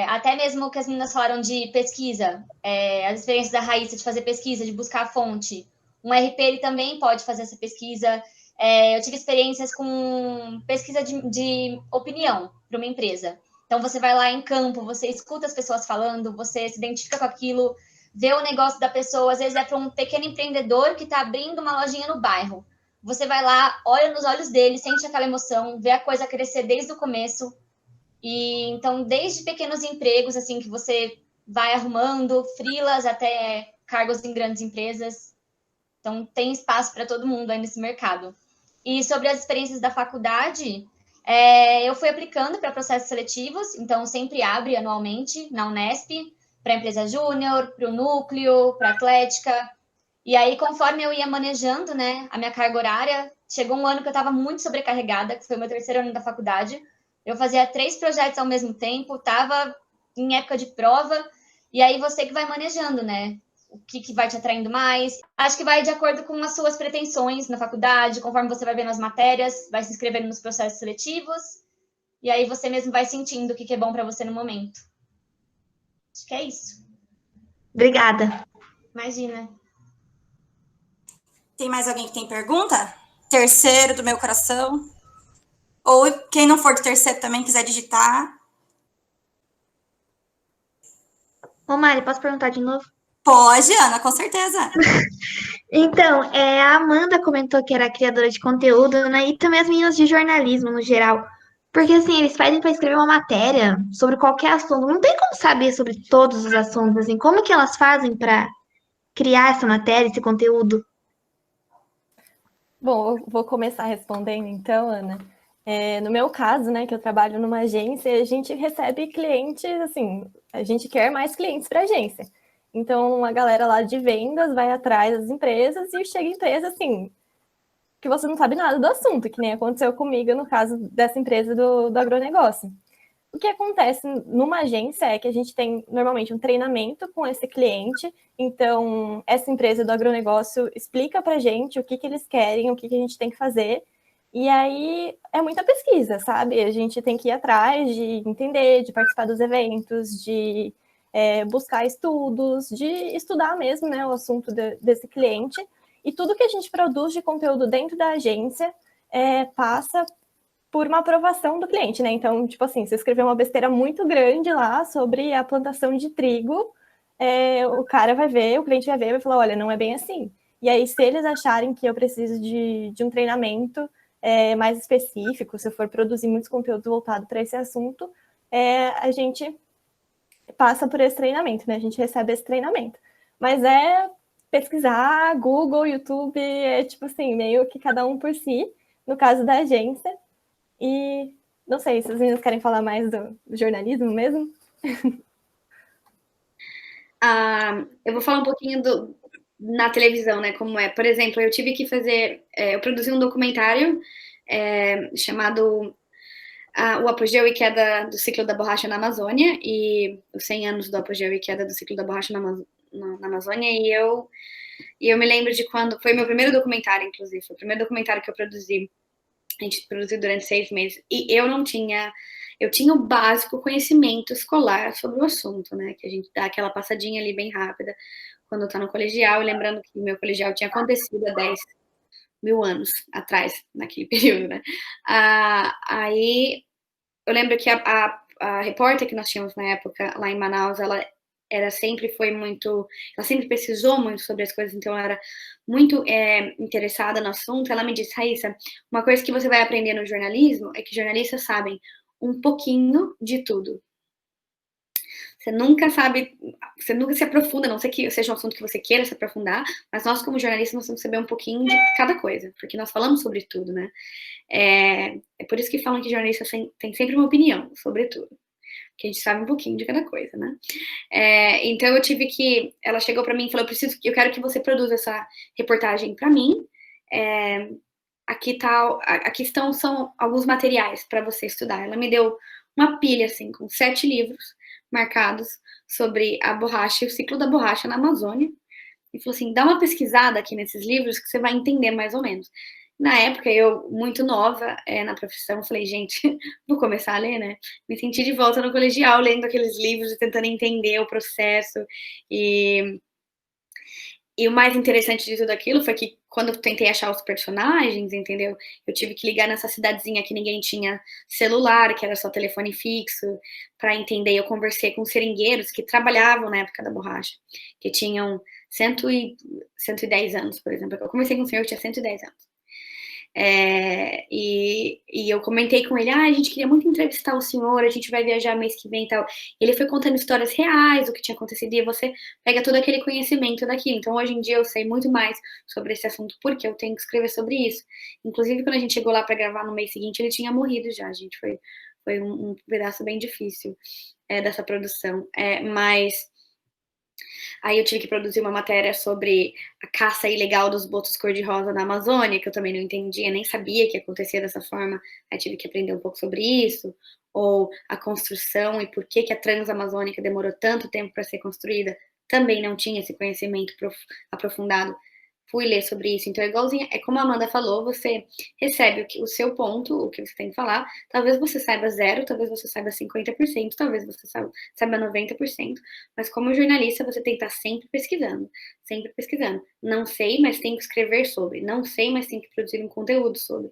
até mesmo que as meninas falaram de pesquisa, as experiências da Raíssa de fazer pesquisa, de buscar a fonte. Um RP ele também pode fazer essa pesquisa. Eu tive experiências com pesquisa de opinião para uma empresa. Então, você vai lá em campo, você escuta as pessoas falando, você se identifica com aquilo, vê o negócio da pessoa. Às vezes é para um pequeno empreendedor que está abrindo uma lojinha no bairro. Você vai lá, olha nos olhos dele, sente aquela emoção, vê a coisa crescer desde o começo. E então, desde pequenos empregos, assim, que você vai arrumando, freelas até cargos em grandes empresas. Então, tem espaço para todo mundo aí nesse mercado. E sobre as experiências da faculdade, eu fui aplicando para processos seletivos, então sempre abre anualmente na Unesp, para a empresa júnior, para o núcleo, para a atlética. E aí, conforme eu ia manejando, né, a minha carga horária, chegou um ano que eu estava muito sobrecarregada, que foi o meu terceiro ano da faculdade. Eu fazia 3 projetos ao mesmo tempo, estava em época de prova, e aí você que vai manejando, né? O que vai te atraindo mais. Acho que vai de acordo com as suas pretensões na faculdade, conforme você vai vendo as matérias, vai se inscrevendo nos processos seletivos, e aí você mesmo vai sentindo o que é bom para você no momento. Acho que é isso. Obrigada. Imagina. Tem mais alguém que tem pergunta? Terceiro do meu coração. Ou quem não for do terceiro também quiser digitar. Ô, Mari, posso perguntar de novo? Pode, Ana, com certeza. Então, a Amanda comentou que era criadora de conteúdo, né? E também as meninas de jornalismo no geral. Porque, assim, eles pedem para escrever uma matéria sobre qualquer assunto. Não tem como saber sobre todos os assuntos, assim. Como que elas fazem para criar essa matéria, esse conteúdo? Bom, eu vou começar respondendo então, Ana. No meu caso, né, que eu trabalho numa agência, a gente recebe clientes, assim, a gente quer mais clientes para a agência. Então, a galera lá de vendas vai atrás das empresas e chega empresa, assim, que você não sabe nada do assunto, que nem aconteceu comigo no caso dessa empresa do agronegócio. O que acontece numa agência é que a gente tem normalmente um treinamento com esse cliente, então essa empresa do agronegócio explica para a gente o que eles querem, o que a gente tem que fazer, e aí é muita pesquisa, sabe? A gente tem que ir atrás de entender, de participar dos eventos, de buscar estudos, de estudar mesmo, né, o assunto desse cliente, e tudo que a gente produz de conteúdo dentro da agência passa por uma aprovação do cliente, né? Então, tipo assim, se eu escrever uma besteira muito grande lá sobre a plantação de trigo, o cara vai ver, o cliente vai ver e vai falar, olha, não é bem assim. E aí, se eles acharem que eu preciso de um treinamento mais específico, se eu for produzir muitos conteúdos voltados para esse assunto, a gente passa por esse treinamento, né? A gente recebe esse treinamento. Mas pesquisar, Google, YouTube, tipo assim, meio que cada um por si, no caso da agência. E não sei se os meninos querem falar mais do jornalismo mesmo. Eu vou falar um pouquinho na televisão, né, como é. Por exemplo, eu tive que fazer, eu produzi um documentário chamado O Apogeu e Queda do Ciclo da Borracha na Amazônia, e os 100 anos do apogeu e queda do ciclo da borracha na Amazônia, e eu me lembro de quando, foi meu primeiro documentário, inclusive, foi o primeiro documentário que eu produzi. A gente produziu durante 6 meses, e eu tinha o básico conhecimento escolar sobre o assunto, né, que a gente dá aquela passadinha ali bem rápida quando tá no colegial, lembrando que o meu colegial tinha acontecido há 10 mil anos atrás, naquele período, né. Aí, eu lembro que a repórter que nós tínhamos na época, lá em Manaus, ela sempre pesquisou muito sobre as coisas, então ela era muito interessada no assunto. Ela me disse, Raíssa, uma coisa que você vai aprender no jornalismo é que jornalistas sabem um pouquinho de tudo. Você nunca se aprofunda, a não sei que seja um assunto que você queira se aprofundar, mas nós, como jornalistas, nós temos que saber um pouquinho de cada coisa, porque nós falamos sobre tudo, né? É por isso que falam que jornalista tem sempre uma opinião sobre tudo, que a gente sabe um pouquinho de cada coisa, né? Então ela chegou para mim e falou, eu quero que você produza essa reportagem para mim. Aqui são alguns materiais para você estudar. Ela me deu uma pilha assim com 7 livros marcados sobre a borracha e o ciclo da borracha na Amazônia, e falou assim, dá uma pesquisada aqui nesses livros que você vai entender mais ou menos. Na época, eu, muito nova na profissão, falei, gente, vou começar a ler, né? Me senti de volta no colegial, lendo aqueles livros e tentando entender o processo. E o mais interessante de tudo aquilo foi que, quando eu tentei achar os personagens, entendeu? Eu tive que ligar nessa cidadezinha que ninguém tinha celular, que era só telefone fixo, para entender. Eu conversei com seringueiros que trabalhavam na época da borracha, que tinham 110 anos, por exemplo. Eu conversei com um senhor que tinha 110 anos. E eu comentei com ele, a gente queria muito entrevistar o senhor, a gente vai viajar mês que vem e tal. Ele foi contando histórias reais do que tinha acontecido, e você pega todo aquele conhecimento daquilo. Então, hoje em dia, eu sei muito mais sobre esse assunto, porque eu tenho que escrever sobre isso. Inclusive, quando a gente chegou lá para gravar no mês seguinte, ele tinha morrido já, gente. Foi um pedaço bem difícil dessa produção. Mas aí eu tive que produzir uma matéria sobre a caça ilegal dos botos cor-de-rosa na Amazônia, que eu também não entendia, nem sabia que acontecia dessa forma. Aí tive que aprender um pouco sobre isso, ou a construção e por que a Transamazônica demorou tanto tempo para ser construída. Também não tinha esse conhecimento aprofundado. Fui ler sobre isso. Então, igualzinho, como a Amanda falou, você recebe o seu ponto, o que você tem que falar. Talvez você saiba 0, talvez você saiba 50%, talvez você saiba 90%. Mas como jornalista, você tem que estar sempre pesquisando. Sempre pesquisando. Não sei, mas tenho que escrever sobre. Não sei, mas tenho que produzir um conteúdo sobre.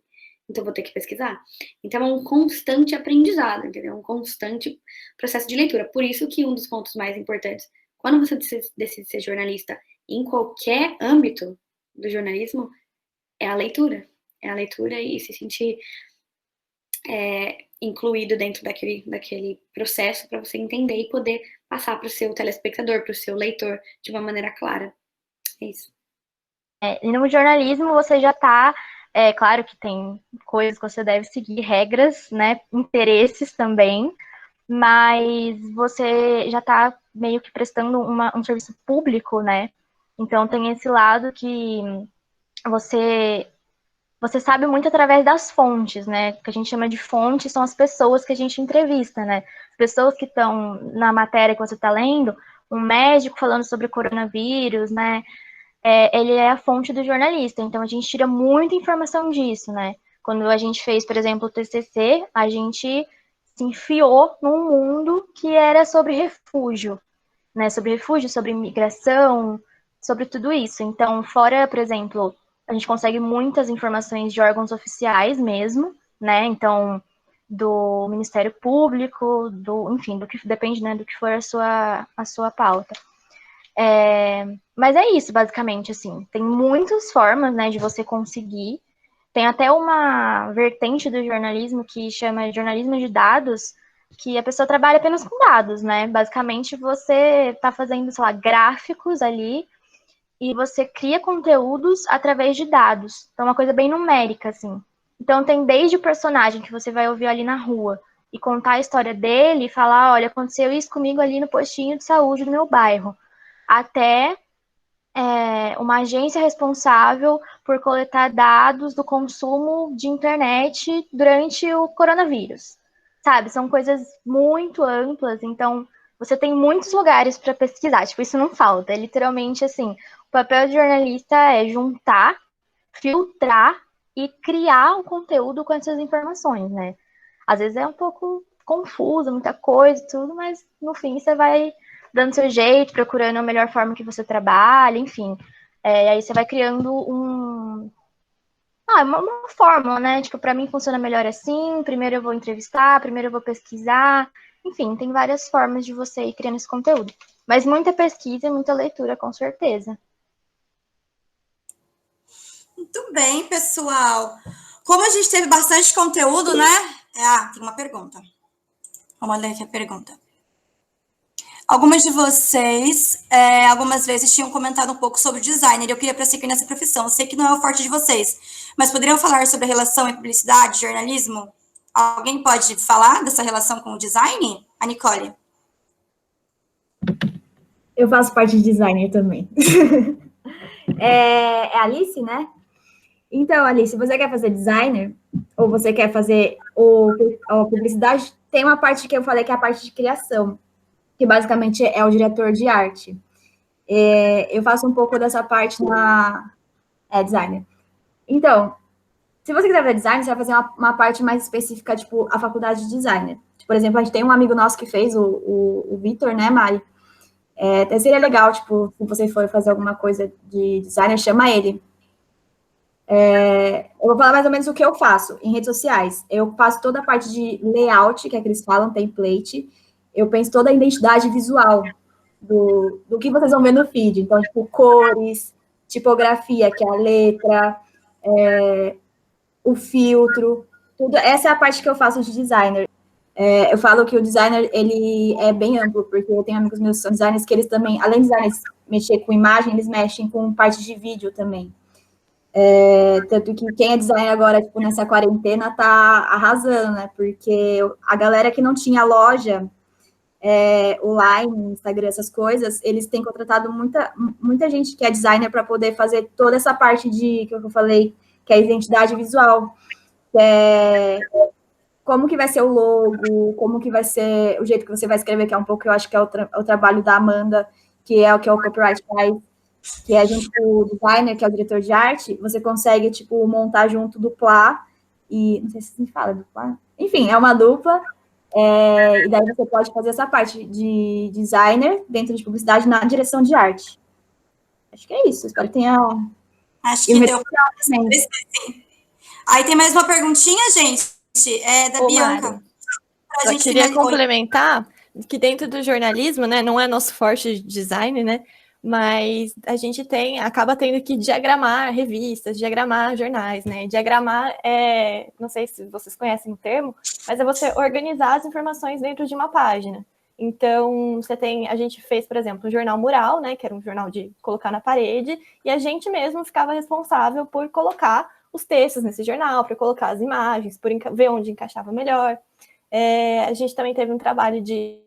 Então, vou ter que pesquisar. Então, é um constante aprendizado, entendeu? Um constante processo de leitura. Por isso que um dos pontos mais importantes, quando você decide ser jornalista em qualquer âmbito do jornalismo, é a leitura. É a leitura e se sentir incluído dentro daquele processo para você entender e poder passar para o seu telespectador, para o seu leitor, de uma maneira clara. É isso. E no jornalismo você já está É claro que tem coisas que você deve seguir, regras, né? Interesses também, mas você já está meio que prestando um serviço público, né? Então tem esse lado que você você sabe muito através das fontes, né? O que a gente chama de fontes são as pessoas que a gente entrevista, né? As pessoas que estão na matéria que você está lendo, um médico falando sobre coronavírus, né? Ele é a fonte do jornalista, então a gente tira muita informação disso, né? Quando a gente fez, por exemplo, o TCC, a gente se enfiou num mundo que era sobre refúgio, né? Sobre refúgio, sobre imigração, sobre tudo isso. Então, fora, por exemplo, a gente consegue muitas informações de órgãos oficiais mesmo, né? Então, do Ministério Público, enfim, do que depende, né, do que for a sua pauta. Mas é isso, basicamente, assim. Tem muitas formas, né, de você conseguir. Tem até uma vertente do jornalismo que chama jornalismo de dados, que a pessoa trabalha apenas com dados, né? Basicamente, você está fazendo, sei lá, gráficos ali e você cria conteúdos através de dados. Então, é uma coisa bem numérica, assim. Então, tem desde o personagem que você vai ouvir ali na rua e contar a história dele e falar, olha, aconteceu isso comigo ali no postinho de saúde do meu bairro, até uma agência responsável por coletar dados do consumo de internet durante o coronavírus. Sabe, são coisas muito amplas, então você tem muitos lugares para pesquisar, tipo, isso não falta, é literalmente assim, o papel de jornalista é juntar, filtrar e criar o conteúdo com essas informações, né? Às vezes é um pouco confuso, muita coisa e tudo, mas no fim você vai dando seu jeito, procurando a melhor forma que você trabalha, enfim. Aí você vai criando uma fórmula, né? Tipo, para mim funciona melhor assim, primeiro eu vou entrevistar, primeiro eu vou pesquisar. Enfim, tem várias formas de você ir criando esse conteúdo. Mas muita pesquisa e muita leitura, com certeza. Muito bem, pessoal. Como a gente teve bastante conteúdo, né? Tem uma pergunta. Vamos ler aqui a pergunta. Algumas de vocês, algumas vezes, tinham comentado um pouco sobre designer. Eu queria prosseguir nessa profissão. Eu sei que não é o forte de vocês, mas poderiam falar sobre a relação entre publicidade e jornalismo? Alguém pode falar dessa relação com o design? A Nicole. Eu faço parte de designer também. É Alice, né? Então, Alice, você quer fazer designer? Ou você quer fazer a publicidade? Tem uma parte que eu falei que é a parte de criação, que basicamente é o diretor de arte. Eu faço um pouco dessa parte na designer. Então, se você quiser fazer design, você vai fazer uma parte mais específica, tipo, a faculdade de designer. Por exemplo, a gente tem um amigo nosso que fez, o Vitor, né, Mari? Até seria legal, tipo, se você for fazer alguma coisa de designer, chama ele. Eu vou falar mais ou menos o que eu faço em redes sociais. Eu faço toda a parte de layout, que é que eles falam, template. Eu penso toda a identidade visual do que vocês vão ver no feed. Então, tipo, cores, tipografia, que é a letra, o filtro, tudo. Essa é a parte que eu faço de designer. Eu falo que o designer, ele é bem amplo, porque eu tenho amigos meus que são designers que eles também, além de designers mexer com imagem, eles mexem com parte de vídeo também. Tanto que quem é designer agora, tipo, nessa quarentena, tá arrasando, né? Porque a galera que não tinha loja online, Instagram, essas coisas, eles têm contratado muita gente que é designer para poder fazer toda essa parte que eu falei, que é a identidade visual. Como que vai ser o logo, como que vai ser o jeito que você vai escrever, que é um pouco, eu acho que é o trabalho da Amanda, que é o copyright faz, que é junto com o designer, que é o diretor de arte, você consegue, tipo, montar junto, duplar, e não sei se se fala duplar, enfim, é uma dupla, e daí você pode fazer essa parte de designer dentro de publicidade na direção de arte. Acho que é isso, espero que tenha... Acho que deu. Aí tem mais uma perguntinha, gente, da Bianca. Eu queria complementar que dentro do jornalismo, né, não é nosso forte de design, né, mas a gente acaba tendo que diagramar revistas, diagramar jornais, né? Diagramar não sei se vocês conhecem o termo, mas é você organizar as informações dentro de uma página. Então, a gente fez, por exemplo, um jornal mural, né? Que era um jornal de colocar na parede, e a gente mesmo ficava responsável por colocar os textos nesse jornal, para colocar as imagens, ver onde encaixava melhor. A gente também teve um trabalho de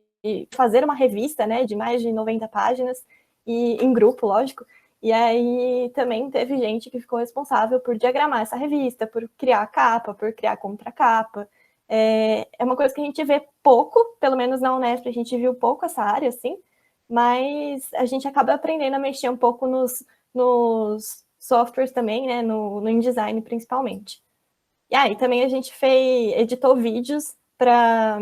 fazer uma revista, né, de mais de 90 páginas, e em grupo, lógico, e aí também teve gente que ficou responsável por diagramar essa revista, por criar a capa, por criar a contracapa. É uma coisa que a gente vê pouco, pelo menos na Unesp a gente viu pouco essa área, assim, mas a gente acaba aprendendo a mexer um pouco nos softwares também, né, no InDesign principalmente. E aí também a gente editou vídeos para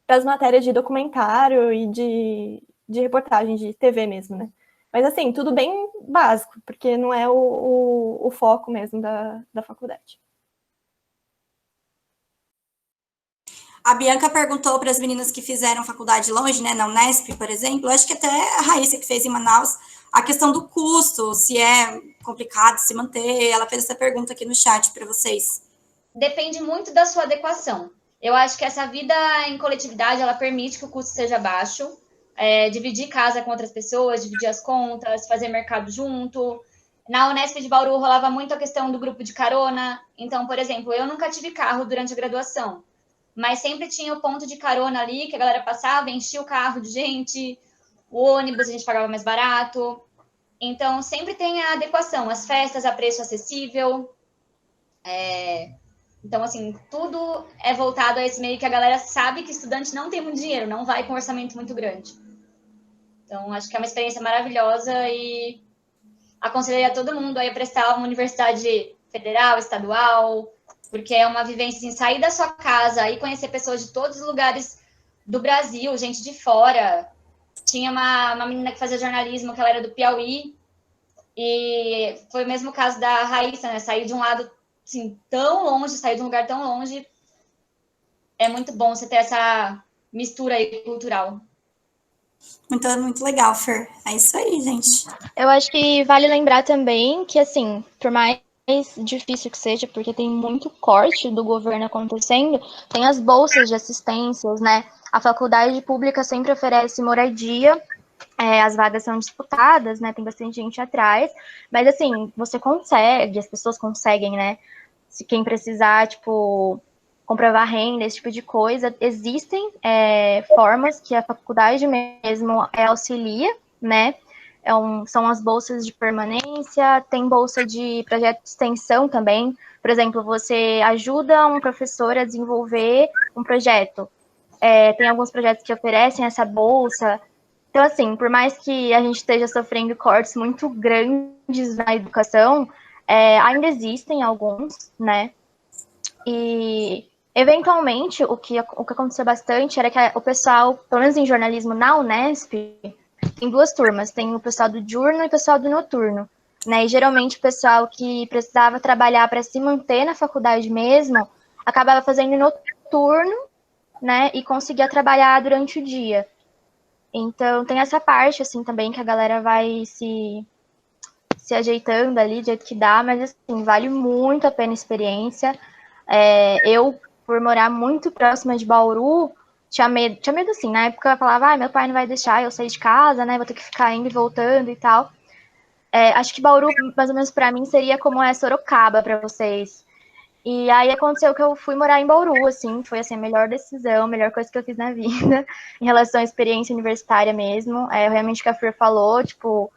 as matérias de documentário e de reportagem de TV mesmo, né? Mas assim, tudo bem básico, porque não é o foco mesmo da faculdade. A Bianca perguntou para as meninas que fizeram faculdade longe, né, na Unesp, por exemplo, acho que até a Raíssa que fez em Manaus, a questão do custo, se é complicado se manter, ela fez essa pergunta aqui no chat para vocês. Depende muito da sua adequação. Eu acho que essa vida em coletividade, ela permite que o custo seja baixo, dividir casa com outras pessoas, dividir as contas, fazer mercado junto. Na Unesp de Bauru rolava muito a questão do grupo de carona. Então, por exemplo, eu nunca tive carro durante a graduação, mas sempre tinha o ponto de carona ali, que a galera passava, enchia o carro de gente, o ônibus a gente pagava mais barato. Então, sempre tem a adequação, as festas a preço acessível. Então, assim, tudo é voltado a esse meio que a galera sabe que estudante não tem muito dinheiro, não vai com um orçamento muito grande. Então, acho que é uma experiência maravilhosa e aconselharia todo mundo aí a prestar uma universidade federal, estadual, porque é uma vivência, assim, sair da sua casa e conhecer pessoas de todos os lugares do Brasil, gente de fora. Tinha uma menina que fazia jornalismo, que ela era do Piauí, e foi o mesmo caso da Raíssa, né? Sair de um lado, assim, tão longe, sair de um lugar tão longe. É muito bom você ter essa mistura aí cultural. Muito legal, Fer. É isso aí, gente. Eu acho que vale lembrar também que, assim, por mais difícil que seja, porque tem muito corte do governo acontecendo, tem as bolsas de assistências, né? A faculdade pública sempre oferece moradia, as vagas são disputadas, né? Tem bastante gente atrás, mas, assim, você consegue, as pessoas conseguem, né? Se quem precisar, tipo, comprovar renda, esse tipo de coisa, existem formas que a faculdade mesmo auxilia, né? São as bolsas de permanência, tem bolsa de projeto de extensão também. Por exemplo, você ajuda um professor a desenvolver um projeto. Tem alguns projetos que oferecem essa bolsa. Então, assim, por mais que a gente esteja sofrendo cortes muito grandes na educação, ainda existem alguns, né? E, eventualmente, o que aconteceu bastante era que o pessoal, pelo menos em jornalismo na Unesp, tem duas turmas, tem o pessoal do diurno e o pessoal do noturno, né? E geralmente o pessoal que precisava trabalhar para se manter na faculdade mesmo, acabava fazendo noturno, né? E conseguia trabalhar durante o dia. Então tem essa parte, assim, também que a galera vai se ajeitando ali do jeito que dá, mas, assim, vale muito a pena a experiência. Eu, por morar muito próxima de Bauru, tinha medo assim, na época eu falava, meu pai não vai deixar eu sair de casa, né, vou ter que ficar indo e voltando e tal. Acho que Bauru, mais ou menos pra mim, seria como é Sorocaba pra vocês. E aí aconteceu que eu fui morar em Bauru, assim, foi assim, a melhor decisão, a melhor coisa que eu fiz na vida, em relação à experiência universitária mesmo. Realmente o que a Fer falou, tipo,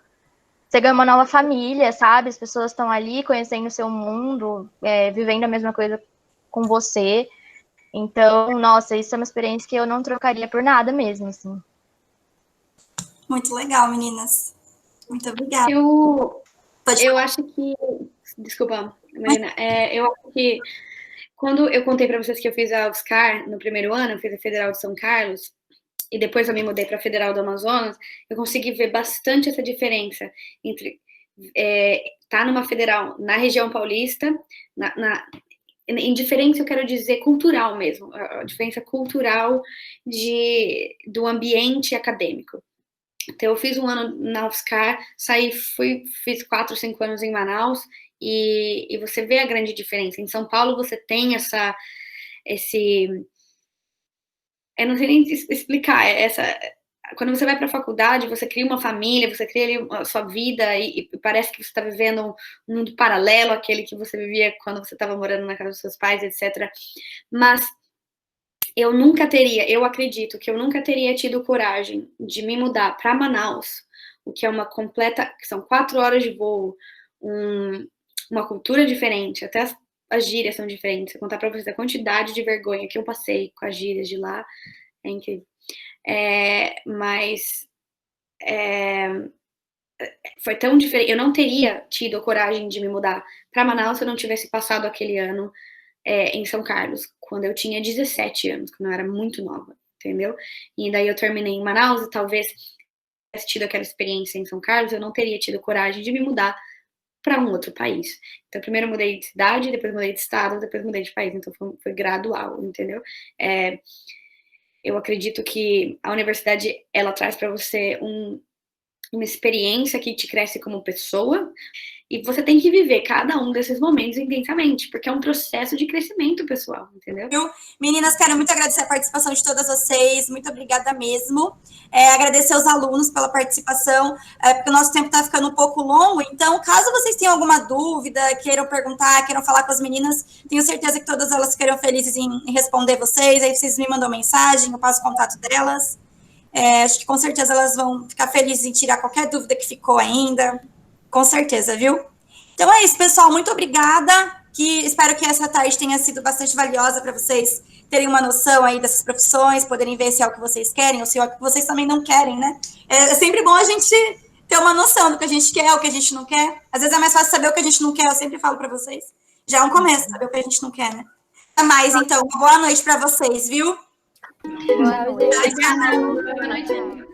você ganha uma nova família, sabe? As pessoas estão ali conhecendo o seu mundo, vivendo a mesma coisa com você. Então, nossa, isso é uma experiência que eu não trocaria por nada mesmo, assim. Muito legal, meninas. Muito obrigada. Eu acho que... Desculpa, Marina. Eu acho que quando eu contei para vocês que eu fiz a UFSCar no primeiro ano, eu fiz a Federal de São Carlos, e depois eu me mudei para a Federal do Amazonas, eu consegui ver bastante essa diferença entre estar numa federal na região paulista, em diferença eu quero dizer cultural mesmo, a diferença cultural do ambiente acadêmico. Então eu fiz um ano na UFSCar, fiz 4, 5 anos em Manaus, e você vê a grande diferença. Em São Paulo você tem eu não sei nem explicar, quando você vai para a faculdade, você cria uma família, você cria ali a sua vida e parece que você está vivendo um mundo paralelo àquele que você vivia quando você estava morando na casa dos seus pais, etc. Mas eu acredito que eu nunca teria tido coragem de me mudar para Manaus, o que é são 4 horas de voo, uma cultura diferente, até as gírias são diferentes. Se eu contar para vocês a quantidade de vergonha que eu passei com as gírias de lá, é incrível. Mas foi tão diferente. Eu não teria tido a coragem de me mudar para Manaus se eu não tivesse passado aquele ano em São Carlos, quando eu tinha 17 anos, quando eu era muito nova, entendeu? E daí eu terminei em Manaus e talvez tivesse tido aquela experiência em São Carlos, eu não teria tido coragem de me mudar para um outro país. Então, primeiro eu mudei de cidade, depois mudei de estado, depois mudei de país. Então, foi gradual, entendeu? Eu acredito que a universidade, ela traz para você uma experiência que te cresce como pessoa, e você tem que viver cada um desses momentos intensamente, porque é um processo de crescimento pessoal, entendeu? Meninas, quero muito agradecer a participação de todas vocês, muito obrigada mesmo. Agradecer aos alunos pela participação, porque o nosso tempo está ficando um pouco longo, então, caso vocês tenham alguma dúvida, queiram perguntar, queiram falar com as meninas, tenho certeza que todas elas ficarão felizes em responder vocês, aí vocês me mandam mensagem, eu passo o contato delas. Acho que com certeza elas vão ficar felizes em tirar qualquer dúvida que ficou ainda, com certeza, viu? Então é isso, pessoal, muito obrigada, espero que essa tarde tenha sido bastante valiosa para vocês terem uma noção aí dessas profissões, poderem ver se é o que vocês querem ou se é o que vocês também não querem, né? É sempre bom a gente ter uma noção do que a gente quer, o que a gente não quer. Às vezes é mais fácil saber o que a gente não quer, eu sempre falo para vocês. Já é um começo, saber o que a gente não quer, né? Até mais, então, boa noite para vocês, viu? Boa noite. Obrigada. Boa noite.